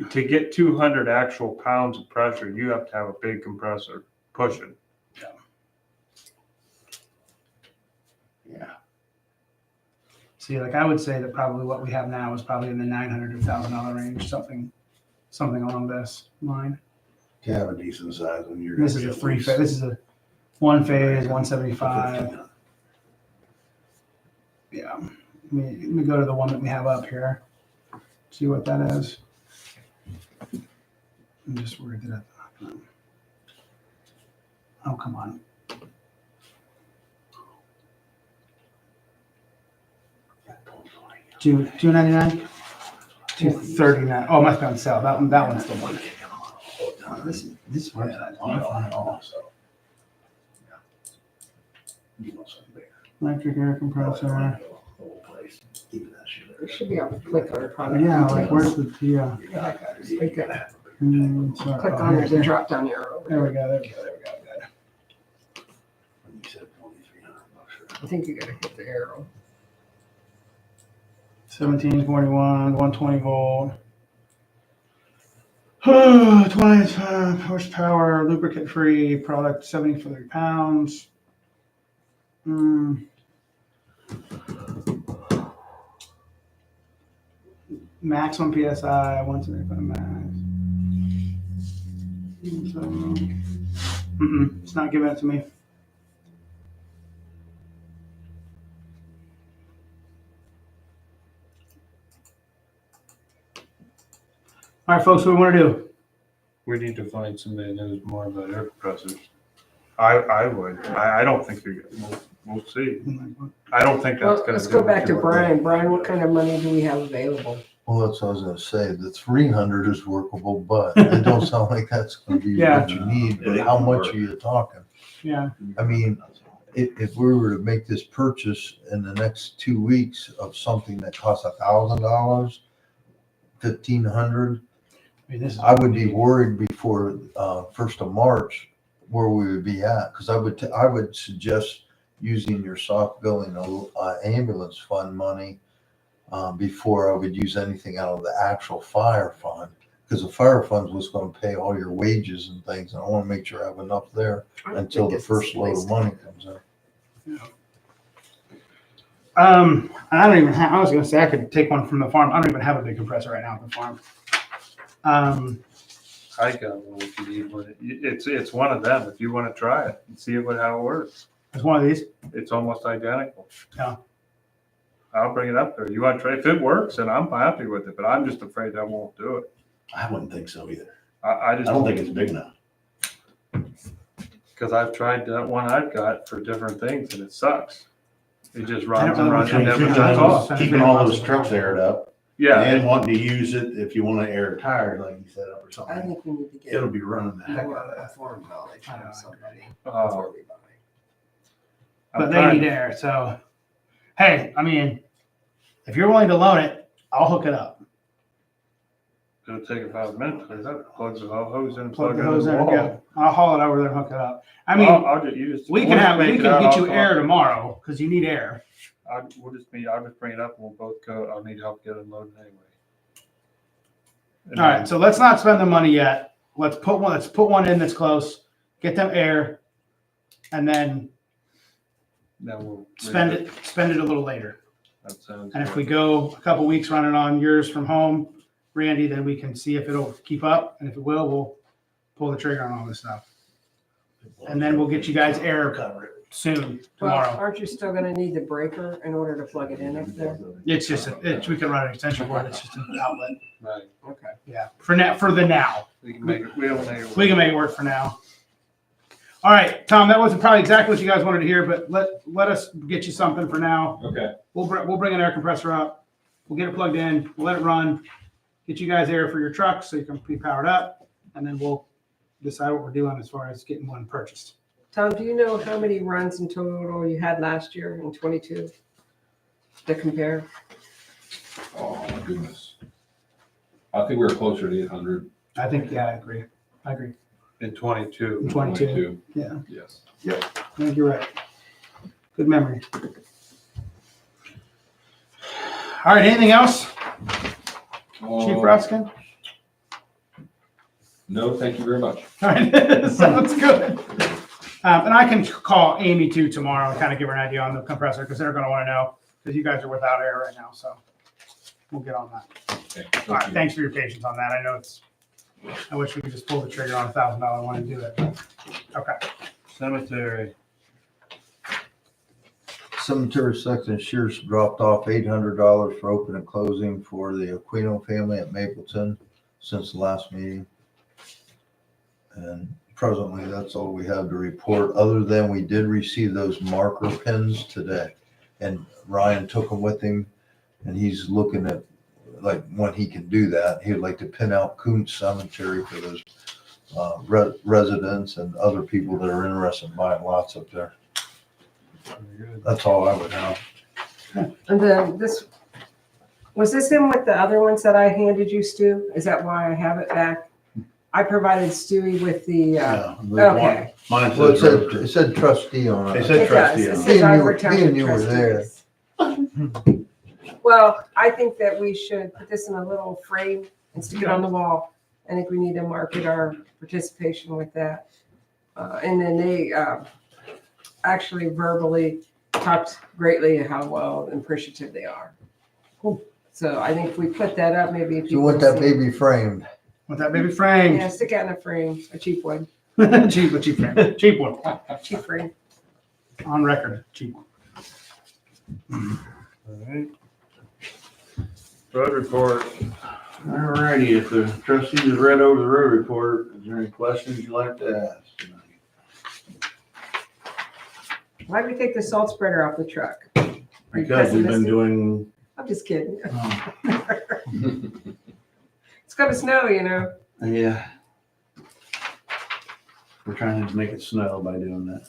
Speaker 8: To get 200 actual pounds of pressure, you have to have a big compressor pushing.
Speaker 1: Yeah. See, like I would say that probably what we have now is probably in the $900 to $1,000 range, something along this line.
Speaker 4: To have a decent size one, you're.
Speaker 1: This
Speaker 4: gonna
Speaker 1: is
Speaker 4: be
Speaker 1: a
Speaker 4: at least
Speaker 1: 3-phase. This is a 1-phase, 175.
Speaker 4: 1,500.
Speaker 1: Yeah. Let me go to the one that we have up here. See what that is. I'm just worried that oh, come on. $299? $239. Oh, it must be on sale. That one's the one. This is
Speaker 7: This one's not on also. You know something bigger.
Speaker 1: Electric air compressor.
Speaker 7: The whole place. Keep that shit there.
Speaker 5: There should be a flicker. product
Speaker 1: Yeah, like
Speaker 5: details.
Speaker 1: where's the, yeah.
Speaker 7: You gotta
Speaker 5: Click it.
Speaker 1: Sorry.
Speaker 5: Click on, there's a drop down arrow.
Speaker 1: There we go, there we go, there we go. Good.
Speaker 7: When you said $2,300.
Speaker 5: I think you gotta hit the arrow.
Speaker 1: 1741, 120 volt. 20 horsepower, lubricant free, product 70 for 30 pounds. Maximum PSI, 175 max. It's not giving it to me. All right, folks, what do we want to do?
Speaker 8: We need to find somebody that knows more about air compressors. I would. I don't think you're, we'll see. I don't think that's
Speaker 5: Well,
Speaker 8: gonna.
Speaker 5: let's
Speaker 8: do
Speaker 5: go
Speaker 8: what
Speaker 5: back to
Speaker 8: you want.
Speaker 5: Brian. Brian, what kind of money do we have available?
Speaker 4: Well, that's what I was gonna say. The 300 is workable, but it don't sound like that's gonna be
Speaker 1: Yeah.
Speaker 4: what you need. But how much are you talking?
Speaker 1: Yeah,
Speaker 4: I mean, if we were to make this purchase in the next 2 weeks of something that costs $1,000, 1,500,
Speaker 1: I mean, this is.
Speaker 4: I would be worried before 1st of March where we would be at. Because I would suggest using your soft billing ambulance fund money before I would use anything out of the actual fire fund. Because the fire fund's what's going to pay all your wages and things. And I want to make sure I have enough there
Speaker 5: I don't
Speaker 4: until
Speaker 5: think
Speaker 4: the
Speaker 5: this is
Speaker 4: first load of
Speaker 5: wasted.
Speaker 4: money comes in.
Speaker 1: I don't even have, I was gonna say I could take one from the farm. I don't even have a big compressor right now at the farm.
Speaker 8: I got one if you need one. It's one of them. If you want to try it and see how it works.
Speaker 1: It's one of these.
Speaker 8: It's almost identical.
Speaker 1: Yeah.
Speaker 8: I'll bring it up there. You want to try? If it works, then I'm happy with it. But I'm just afraid I won't do it.
Speaker 7: I wouldn't think so either.
Speaker 8: I
Speaker 7: I
Speaker 8: just
Speaker 7: don't think it's big enough.
Speaker 8: because I've tried that one I've got for different things and it sucks. It just
Speaker 1: I
Speaker 8: runs
Speaker 1: don't
Speaker 8: and
Speaker 1: know
Speaker 8: runs
Speaker 1: what
Speaker 8: and
Speaker 1: kind
Speaker 8: never
Speaker 1: of
Speaker 8: shuts
Speaker 1: thing
Speaker 8: off.
Speaker 1: that
Speaker 7: Keeping all those trucks aired up
Speaker 8: Yeah,
Speaker 7: and wanting to use it if you want to air tires like you said up or
Speaker 5: I
Speaker 7: something.
Speaker 5: think we need to get
Speaker 7: It'll be running the heck
Speaker 5: more
Speaker 7: out of that.
Speaker 5: informed knowledge from somebody
Speaker 8: oh,
Speaker 5: before we buy.
Speaker 1: But they need air, so, hey, I mean, if you're willing to loan it, I'll hook it up.
Speaker 8: It'll take about a minute. Plug the hose in,
Speaker 1: Plug
Speaker 8: plug
Speaker 1: the
Speaker 8: it in
Speaker 1: hose
Speaker 8: the
Speaker 1: in,
Speaker 8: wall.
Speaker 1: yeah. I'll haul it over there and hook it up. I mean,
Speaker 8: I'll just, you just.
Speaker 1: we
Speaker 8: we'll
Speaker 1: can
Speaker 8: just
Speaker 1: have,
Speaker 8: make
Speaker 1: we
Speaker 8: it
Speaker 1: can
Speaker 8: out.
Speaker 1: get
Speaker 8: I'll
Speaker 1: you
Speaker 8: come
Speaker 1: air
Speaker 8: up.
Speaker 1: tomorrow, because you need air.
Speaker 8: I'll just bring it up and we'll both go. I'll need help getting loaded anyway. And
Speaker 1: All right, so let's not spend the money yet. Let's put one in that's close, get them air, and then
Speaker 8: then we'll
Speaker 1: spend it a little later.
Speaker 8: That sounds
Speaker 1: And if
Speaker 8: good.
Speaker 1: we go a couple weeks running on yours from home, Randy, then we can see if it'll keep up, and if it will, we'll pull the trigger on all this stuff. And then we'll get you guys air
Speaker 7: Cover it.
Speaker 1: soon,
Speaker 5: Well,
Speaker 1: tomorrow.
Speaker 5: aren't you still gonna need the breaker in order to plug it in up there?
Speaker 1: It's just, we can run an extension cord, it's just an outlet.
Speaker 8: Right.
Speaker 5: Okay.
Speaker 1: Yeah, for the now.
Speaker 8: We can make it. We don't make it.
Speaker 1: We can make it work for now. All right, Tom, that wasn't probably exactly what you guys wanted to hear, but let us get you something for now.
Speaker 3: Okay.
Speaker 1: We'll bring an air compressor up. We'll get it plugged in. We'll let it run. Get you guys air for your truck so you can be powered up, and then we'll decide what we're doing as far as getting one purchased.
Speaker 5: Tom, do you know how many runs in total you had last year in 22 to compare?
Speaker 3: Oh, my goodness. I think we were closer to 800.
Speaker 1: I think, yeah, I agree.
Speaker 8: In 22.
Speaker 1: In 22. Yeah,
Speaker 3: Yes.
Speaker 1: I think you're right. Good memory. All right, anything else, Chief Ruskin?
Speaker 3: No, thank you very much.
Speaker 1: All right, sounds good. And I can call Amy too tomorrow and kind of give her an idea on the compressor, because they're going to want to know, because you guys are without air right now, so we'll get on that.
Speaker 3: Okay,
Speaker 1: All right,
Speaker 3: thank you.
Speaker 1: thanks for your patience on that. I know I wish we could just pull the trigger on $1,000 one and do it. Okay.
Speaker 8: Cemetery.
Speaker 4: Cemetery section Shears dropped off $800 for open and closing for the Aquino family at Mapleton since the last meeting. And presently, that's all we have to report, other than we did receive those marker pins today. And Ryan took them with him, and he's looking at, like, when he can do that. He would like to pin out Coons Cemetery for those residents and other people that are interested in buying lots up there. That's all I would have.
Speaker 5: And then was this in with the other ones that I handed you, Stu? Is that why I have it back? I provided Stewie with the,
Speaker 7: Yeah.
Speaker 5: okay.
Speaker 7: Mine
Speaker 4: Well,
Speaker 7: says,
Speaker 4: it said trustee on
Speaker 7: They
Speaker 4: it.
Speaker 7: said
Speaker 5: It does.
Speaker 7: trustee
Speaker 5: It
Speaker 7: on it.
Speaker 5: says
Speaker 4: Me and you
Speaker 5: Osnaburg
Speaker 4: were- me
Speaker 5: Township
Speaker 4: and you were there.
Speaker 5: trustees. Well, I think that we should put this in a little frame and stick it on the wall. I think we need to market our participation with that. And then they actually verbally talked greatly how well and appreciative they are.
Speaker 1: Cool.
Speaker 5: So I think if we put that up, maybe
Speaker 4: So you want that
Speaker 5: see it.
Speaker 4: baby framed?
Speaker 1: Want that baby framed?
Speaker 5: Yeah, stick it in a frame, a cheap one,
Speaker 1: Cheap frame. Cheap one.
Speaker 5: cheap frame.
Speaker 1: On record, cheap one.
Speaker 8: Alright. Road report.
Speaker 7: Alrighty, if the trustees have read over the road report, is there any questions you'd like to ask tonight?
Speaker 5: Why did we take the salt spreader off the truck? Are you
Speaker 7: Because we've been
Speaker 5: pessimistic?
Speaker 7: doing,
Speaker 5: I'm just kidding. It's gonna snow, you know.
Speaker 7: yeah. We're trying to make it snow by doing that.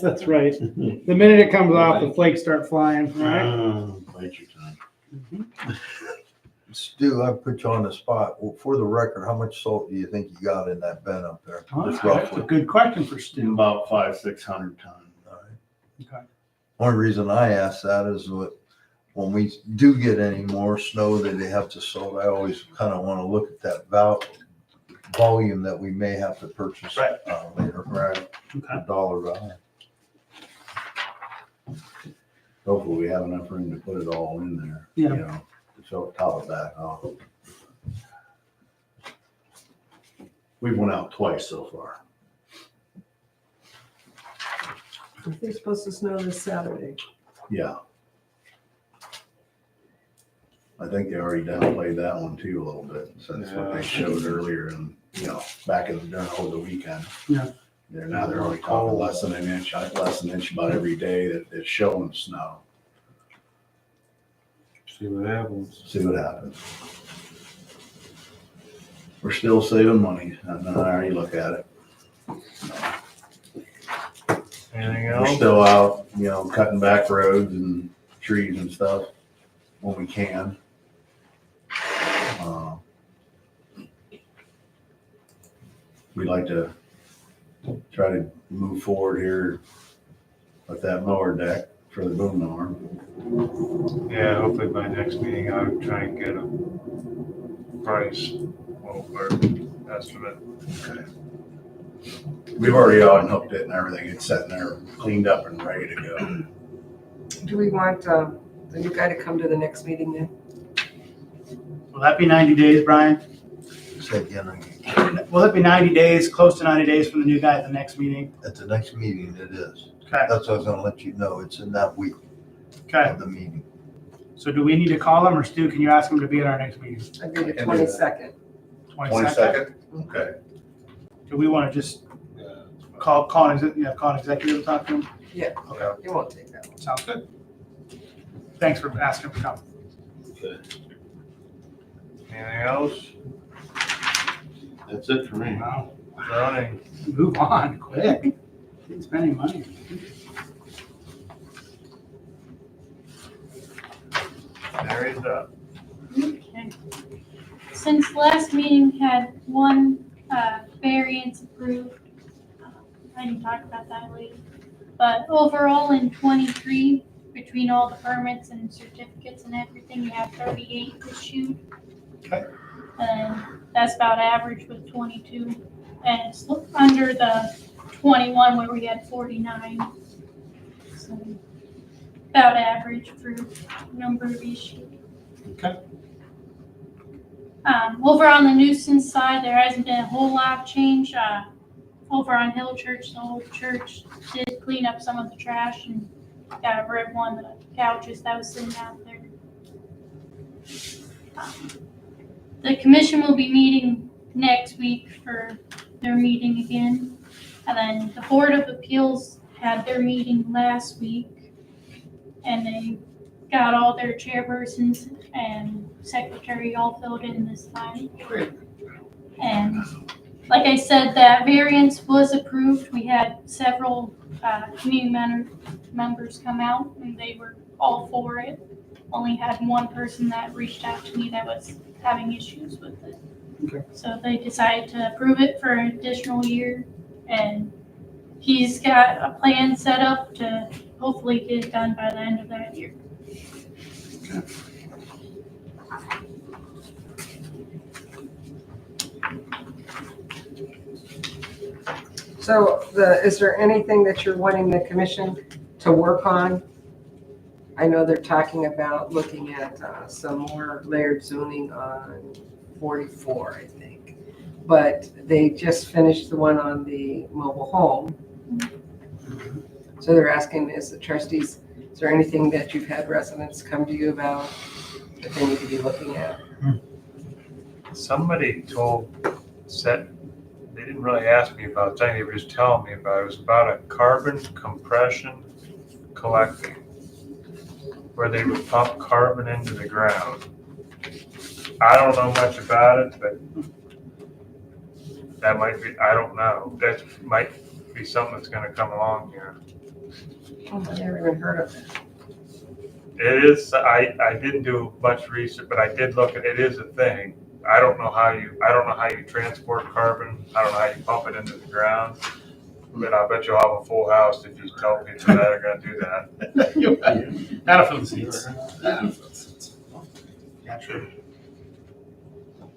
Speaker 1: That's right. The minute it comes off, the flakes start flying, right?
Speaker 7: Bite your tongue.
Speaker 4: Stu, I put you on the spot. Well, for the record, how much salt do you think you got in that bin up there?
Speaker 1: Oh,
Speaker 4: Just
Speaker 1: that's a
Speaker 4: roughly.
Speaker 1: good question for Stu.
Speaker 7: About 500-600 tons.
Speaker 4: All right.
Speaker 1: Okay.
Speaker 4: Only reason I ask that is when we do get any more snow that they have to salt, I always kind of want to look at that volume that we may have to purchase
Speaker 1: Right.
Speaker 4: later. Right.
Speaker 1: Okay.
Speaker 4: Dollar value.
Speaker 7: Hopefully we have enough room to put it all in there.
Speaker 1: Yeah.
Speaker 7: You know, to fill top it back off. We've went out twice so far.
Speaker 5: I think it's supposed to snow this Saturday.
Speaker 7: Yeah. I think they already downplayed that one too a little bit, since what they showed earlier and, back during over the weekend.
Speaker 1: Yeah.
Speaker 7: They're only talking less than an inch about every day that it's showing snow.
Speaker 8: See what happens.
Speaker 7: See what happens. We're still saving money, and I already look at it.
Speaker 8: Anything
Speaker 7: We're
Speaker 8: else?
Speaker 7: still out, cutting back roads and trees and stuff when we can. We'd like to try to move forward here with that mower deck for the boom mower.
Speaker 8: Yeah, hopefully by next meeting I'll try and get a price or estimate.
Speaker 7: Okay. We've already unhooked it and everything. It's sitting there cleaned up and ready to go.
Speaker 5: Do we want the new guy to come to the next meeting then?
Speaker 1: Will that be 90 days, Brian?
Speaker 4: Say again,
Speaker 1: Will it be 90 days, close to 90 days from the new guy at the next meeting?
Speaker 4: at the next meeting it is.
Speaker 1: Okay.
Speaker 4: That's what I was gonna let you know. It's in that week
Speaker 1: Okay.
Speaker 4: of the meeting.
Speaker 1: So do we need to call him, or Stu, can you ask him to be at our next meeting?
Speaker 5: I'd be the
Speaker 7: Can do that.
Speaker 5: 22nd.
Speaker 1: 22nd?
Speaker 7: Okay.
Speaker 1: Do we want to just call an executive to talk to him?
Speaker 5: Yeah.
Speaker 1: Okay.
Speaker 5: It won't take that long.
Speaker 1: Sounds good. Thanks for asking him to come.
Speaker 8: Anything else?
Speaker 7: That's it for me.
Speaker 1: Wow.
Speaker 8: Running.
Speaker 1: Move on, quick. Keep spending money.
Speaker 8: Mary's up.
Speaker 9: Okay. Since last meeting had one variance approved, I didn't talk about that later. But overall in 23, between all the permits and certificates and everything, you have 38 issued.
Speaker 1: Okay.
Speaker 9: And that's about average with 22. And it's under the 21 where we had 49. So about average for number of issued.
Speaker 1: Okay.
Speaker 9: Over on the nuisance side, there hasn't been a whole lot of change. Over on Hill Church, the old church did clean up some of the trash and got rid of one of the couches that was sitting out there. The commission will be meeting next week for their meeting again. And then the Board of Appeals had their meeting last week, and they got all their chairpersons and secretary all filled in this time.
Speaker 1: Great.
Speaker 9: And like I said, that variance was approved. We had several community members come out, and they were all for it. Only had one person that reached out to me that was having issues with it.
Speaker 1: Okay.
Speaker 9: So they decided to approve it for an additional year, and he's got a plan set up to hopefully get it done by the end of that year.
Speaker 5: So is there anything that you're wanting the commission to work on? I know they're talking about looking at some more layered zoning on 44, I think. But they just finished the one on the mobile home. So they're asking, as the trustees, is there anything that you've had residents come to you about that they need to be looking at?
Speaker 8: Somebody said, they didn't really ask me about that, they were just telling me about it. It was about a carbon compression collecting, where they would pump carbon into the ground. I don't know much about it, but that might be, I don't know. That might be something that's gonna come along here.
Speaker 5: Oh, I never even heard of it.
Speaker 8: It is, I didn't do much research, but I did look at it. It is a thing. I don't know how you transport carbon. I don't know how you pump it into the ground. But I bet you'll have a full house if you tell people that are gonna do that.
Speaker 1: That'll fill the seats.
Speaker 7: Yeah, true.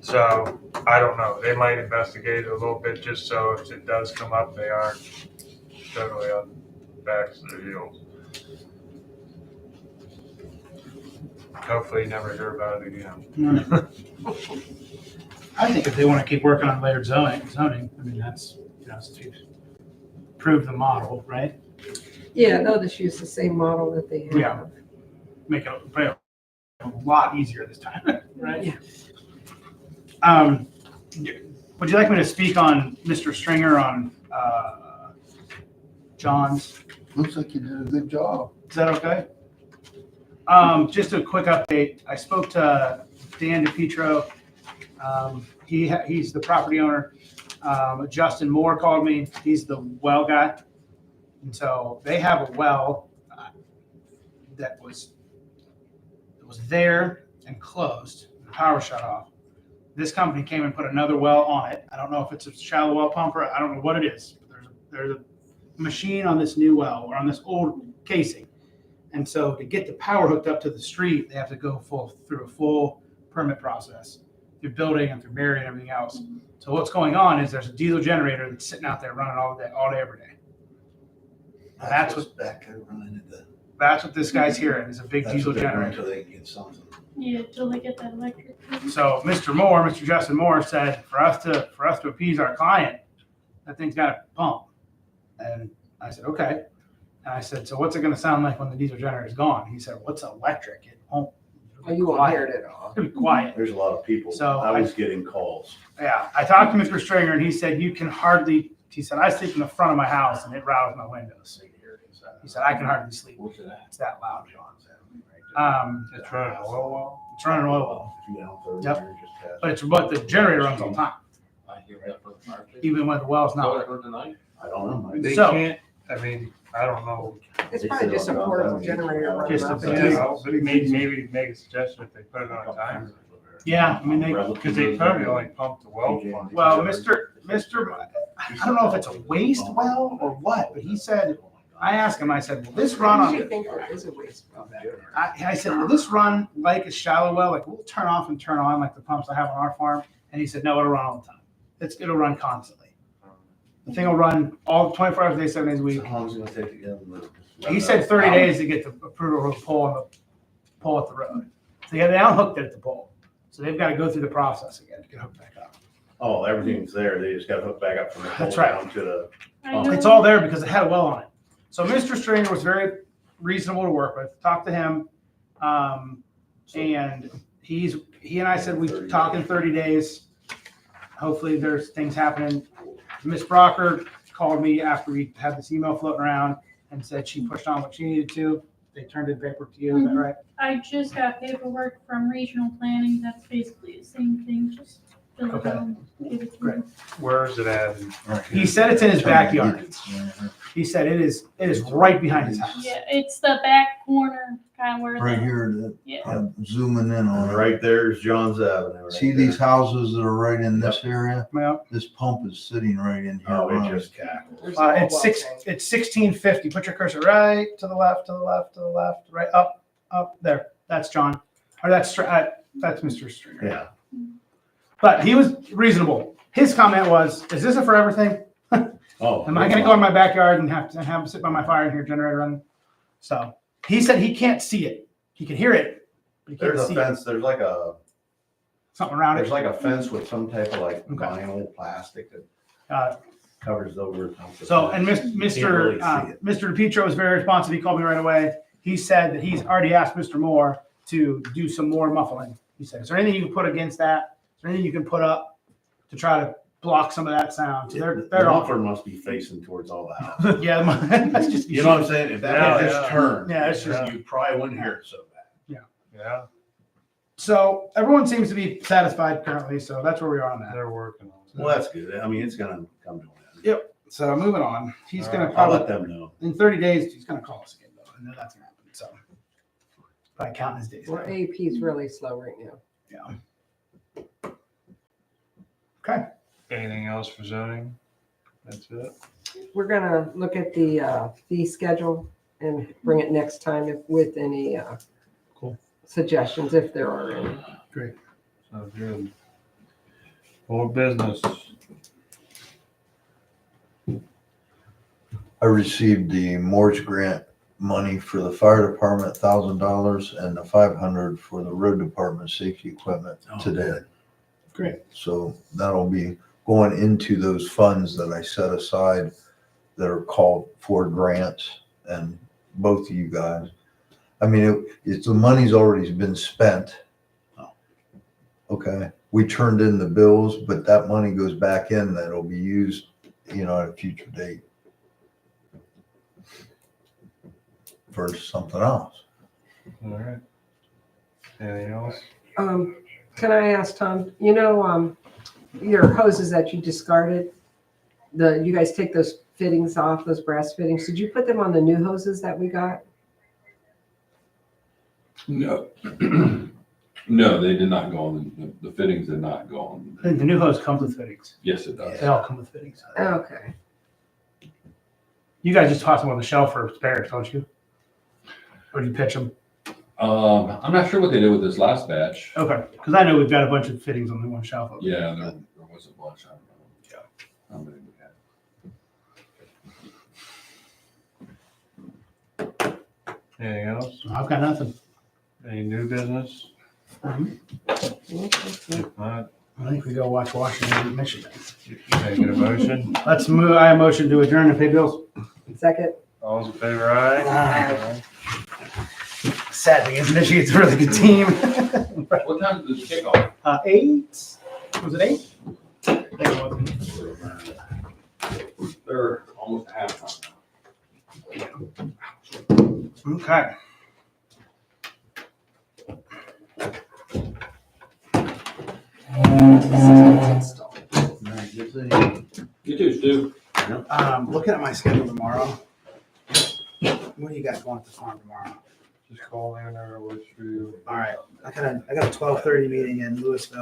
Speaker 8: So, I don't know. They might investigate it a little bit just so if it does come up, they aren't totally on backs of their heels. Hopefully you never hear about it again.
Speaker 1: I think if they want to keep working on layered zoning, I mean, that's, since we've proved the model, right?
Speaker 5: Yeah, they'll just use the same model that they have.
Speaker 1: Yeah. Make it a lot easier this time, right?
Speaker 5: Yeah.
Speaker 1: Would you like me to speak on Mr. Stringer on John's?
Speaker 7: Looks like you did a good job.
Speaker 1: Is that okay? Just a quick update. I spoke to Dan DePietro. He's the property owner. Justin Moore called me. He's the well guy. And so they have a well that was there and closed. The power shut off. This company came and put another well on it. I don't know if it's a shallow well pumper. I don't know what it is. There's a machine on this new well or on this old casing. And so to get the power hooked up to the street, they have to go through a full permit process, through building and through Mary and everything else. So what's going on is there's a diesel generator that's sitting out there running all day, every day. That's what
Speaker 7: back there running into the.
Speaker 1: That's what this guy's hearing, is a big
Speaker 7: That's
Speaker 1: diesel
Speaker 7: what they're doing
Speaker 1: generator.
Speaker 7: until they can get something.
Speaker 9: Yeah, till they get that electric.
Speaker 1: So Mr. Justin Moore said, for us to appease our client, that thing's got to pump. And I said, okay. And I said, so what's it going to sound like when the diesel generator is gone? He said, what's electric? It won't.
Speaker 5: Well, you won't hear it at all.
Speaker 1: It'll be quiet.
Speaker 7: There's a lot of people.
Speaker 1: So
Speaker 7: I was getting calls.
Speaker 1: Yeah, I talked to Mr. Stringer and he said, he said, I sleep in the front of my house and it rattles my windows. He said, I can hardly sleep. It's that loud.
Speaker 8: It's running a oil well.
Speaker 1: It's running an oil well. Yep.
Speaker 7: But
Speaker 1: But the generator runs all the time, even when the well's not.
Speaker 7: I don't know.
Speaker 8: They
Speaker 1: So-
Speaker 8: can't, I mean, I don't know.
Speaker 5: It's probably just a portable generator running
Speaker 1: Just a
Speaker 5: up
Speaker 1: Yeah.
Speaker 5: and down.
Speaker 8: But maybe make a suggestion if they put it on a timer.
Speaker 1: Yeah, I mean,
Speaker 8: Because they probably only pump the well.
Speaker 1: well, Mr. I don't know if it's a waste well or what, but he said, I asked him, I said, will this run
Speaker 5: I
Speaker 1: on,
Speaker 5: usually think there is a waste well back there.
Speaker 1: I said, will this run like a shallow well? Like we'll turn off and turn on like the pumps I have on our farm? And he said, no, it'll run all the time. It'll run constantly. The thing will run all 24 hours a day, 7 days a week.
Speaker 7: How long is it gonna take to get them?
Speaker 1: He said 30 days to get the approval of the pole at the road. So yeah, they unhooked it at the pole. So they've got to go through the process again to get hooked back up.
Speaker 7: Oh, everything's there. They just got to hook back up from the pole
Speaker 1: That's right.
Speaker 7: down to the.
Speaker 9: I know-
Speaker 1: It's all there because it had a well on it. So Mr. Stringer was very reasonable to work with. Talked to him, and he and I said we talk in 30 days. Hopefully, there's things happening. Miss Brocker called me after we had this email floating around and said she pushed on what she needed to. They turned in paper to you. Is that right?
Speaker 9: I just got paperwork from regional planning. That's basically the same thing, just fill it
Speaker 1: Okay.
Speaker 9: in, give it to
Speaker 1: Great.
Speaker 9: him.
Speaker 8: Where is it at?
Speaker 1: He said it's in his backyard. He said it is right behind his house.
Speaker 9: Yeah, it's the back corner, kind of where
Speaker 4: Right
Speaker 9: the,
Speaker 4: here, that,
Speaker 9: yeah.
Speaker 4: I'm zooming in on it.
Speaker 7: Right there's Johns Avenue. right
Speaker 4: See
Speaker 7: there.
Speaker 4: these houses that are right in this area?
Speaker 1: Yeah.
Speaker 4: This pump is sitting right in here.
Speaker 7: Oh, it
Speaker 4: running.
Speaker 7: just cackles.
Speaker 5: There's a whole
Speaker 1: It's
Speaker 5: well
Speaker 1: six.
Speaker 5: tank.
Speaker 1: It's 1650. Put your cursor right to the left, to the left, to the left, right up there. That's John, or that's Mr. Stringer.
Speaker 7: Yeah.
Speaker 1: But he was reasonable. His comment was, "Is this a forever thing?
Speaker 7: Oh.
Speaker 1: Am I going to go in my backyard and have him sit by my fire and hear a generator running?" So he said he can't see it. He can hear it, but he can't
Speaker 7: There's a
Speaker 1: see
Speaker 7: fence, there's like a,
Speaker 1: something around
Speaker 7: there's
Speaker 1: it.
Speaker 7: like a fence with some type of like
Speaker 1: Okay.
Speaker 7: vinyl plastic that
Speaker 1: Uh,
Speaker 7: covers over.
Speaker 1: So, and
Speaker 7: Can't really see it.
Speaker 1: Mr. DePietro was very responsive. He called me right away. He said that he's already asked Mr. Moore to do some more muffling. He said, "Is there anything you can put against that? Is there anything you can put up to try to block some of that sound?" So
Speaker 7: The
Speaker 1: they're all,
Speaker 7: muffler must be facing towards all the houses.
Speaker 1: yeah, that's just,
Speaker 7: You know what I'm saying? If that
Speaker 8: Yeah,
Speaker 7: would just
Speaker 8: yeah.
Speaker 7: turn.
Speaker 1: Yeah, it's just-
Speaker 7: You probably wouldn't hear it so bad.
Speaker 8: Yeah,
Speaker 1: So everyone seems to be satisfied currently. So that's where we are on that.
Speaker 8: they're working on it.
Speaker 7: Well, that's good. I mean, it's gonna come to an end.
Speaker 1: Yep. So moving on. He's going to
Speaker 7: I'll
Speaker 1: probably,
Speaker 7: let them know.
Speaker 1: in 30 days, he's going to call us again though. I know that's going to happen. So probably counting his days.
Speaker 5: Well, AP's really slow right now.
Speaker 1: Yeah. Okay.
Speaker 8: Anything else for zoning? That's it?
Speaker 5: We're gonna look at the fee schedule and bring it next time with any
Speaker 1: Cool.
Speaker 5: suggestions, if there are any.
Speaker 8: Sounds good. More business.
Speaker 4: I received the Morge grant money for the fire department, $1,000, and the $500 for the road department safety equipment today.
Speaker 1: Great.
Speaker 4: So that'll be going into those funds that I set aside that are called for grants, and both of you guys. I mean, it's the money's already been spent. Okay, we turned in the bills, but that money goes back in, that'll be used, at a future date for something else.
Speaker 8: All right. Anything else?
Speaker 5: Can I ask Tom, your hoses that you discarded, you guys take those fittings off, those brass fittings, did you put them on the new hoses that we got?
Speaker 3: No. No, they did not go on, the fittings did not go on.
Speaker 1: I think the new hose comes with fittings.
Speaker 3: Yes, it does.
Speaker 1: They all come with fittings.
Speaker 5: Okay.
Speaker 1: You guys just toss them on the shelf for spares, don't you? Or do you pitch them?
Speaker 3: I'm not sure what they did with this last batch.
Speaker 1: Okay, because I know we've got a bunch of fittings on the one shelf. over there.
Speaker 3: Yeah, there was a bunch, I don't know. How many we had.
Speaker 8: Anything else?
Speaker 1: I've got nothing.
Speaker 8: Any new business? If not,
Speaker 1: I think we go watch Washington, Michigan.
Speaker 8: can I get a motion?
Speaker 1: Let's move. I motion to adjourn and pay bills.
Speaker 5: Second?
Speaker 8: All those in favor, aye?
Speaker 1: Aye. Sad thing is Michigan's a really good team.
Speaker 3: What time did this kick off?
Speaker 1: 8. Was it 8? I think it was.
Speaker 3: They're almost half time now.
Speaker 1: Okay.
Speaker 3: You too, Stu.
Speaker 1: Looking at my schedule tomorrow. What do you guys want at the farm tomorrow?
Speaker 8: Just call in or what's for you.
Speaker 1: All right, I got a 12:30 meeting in Louisville.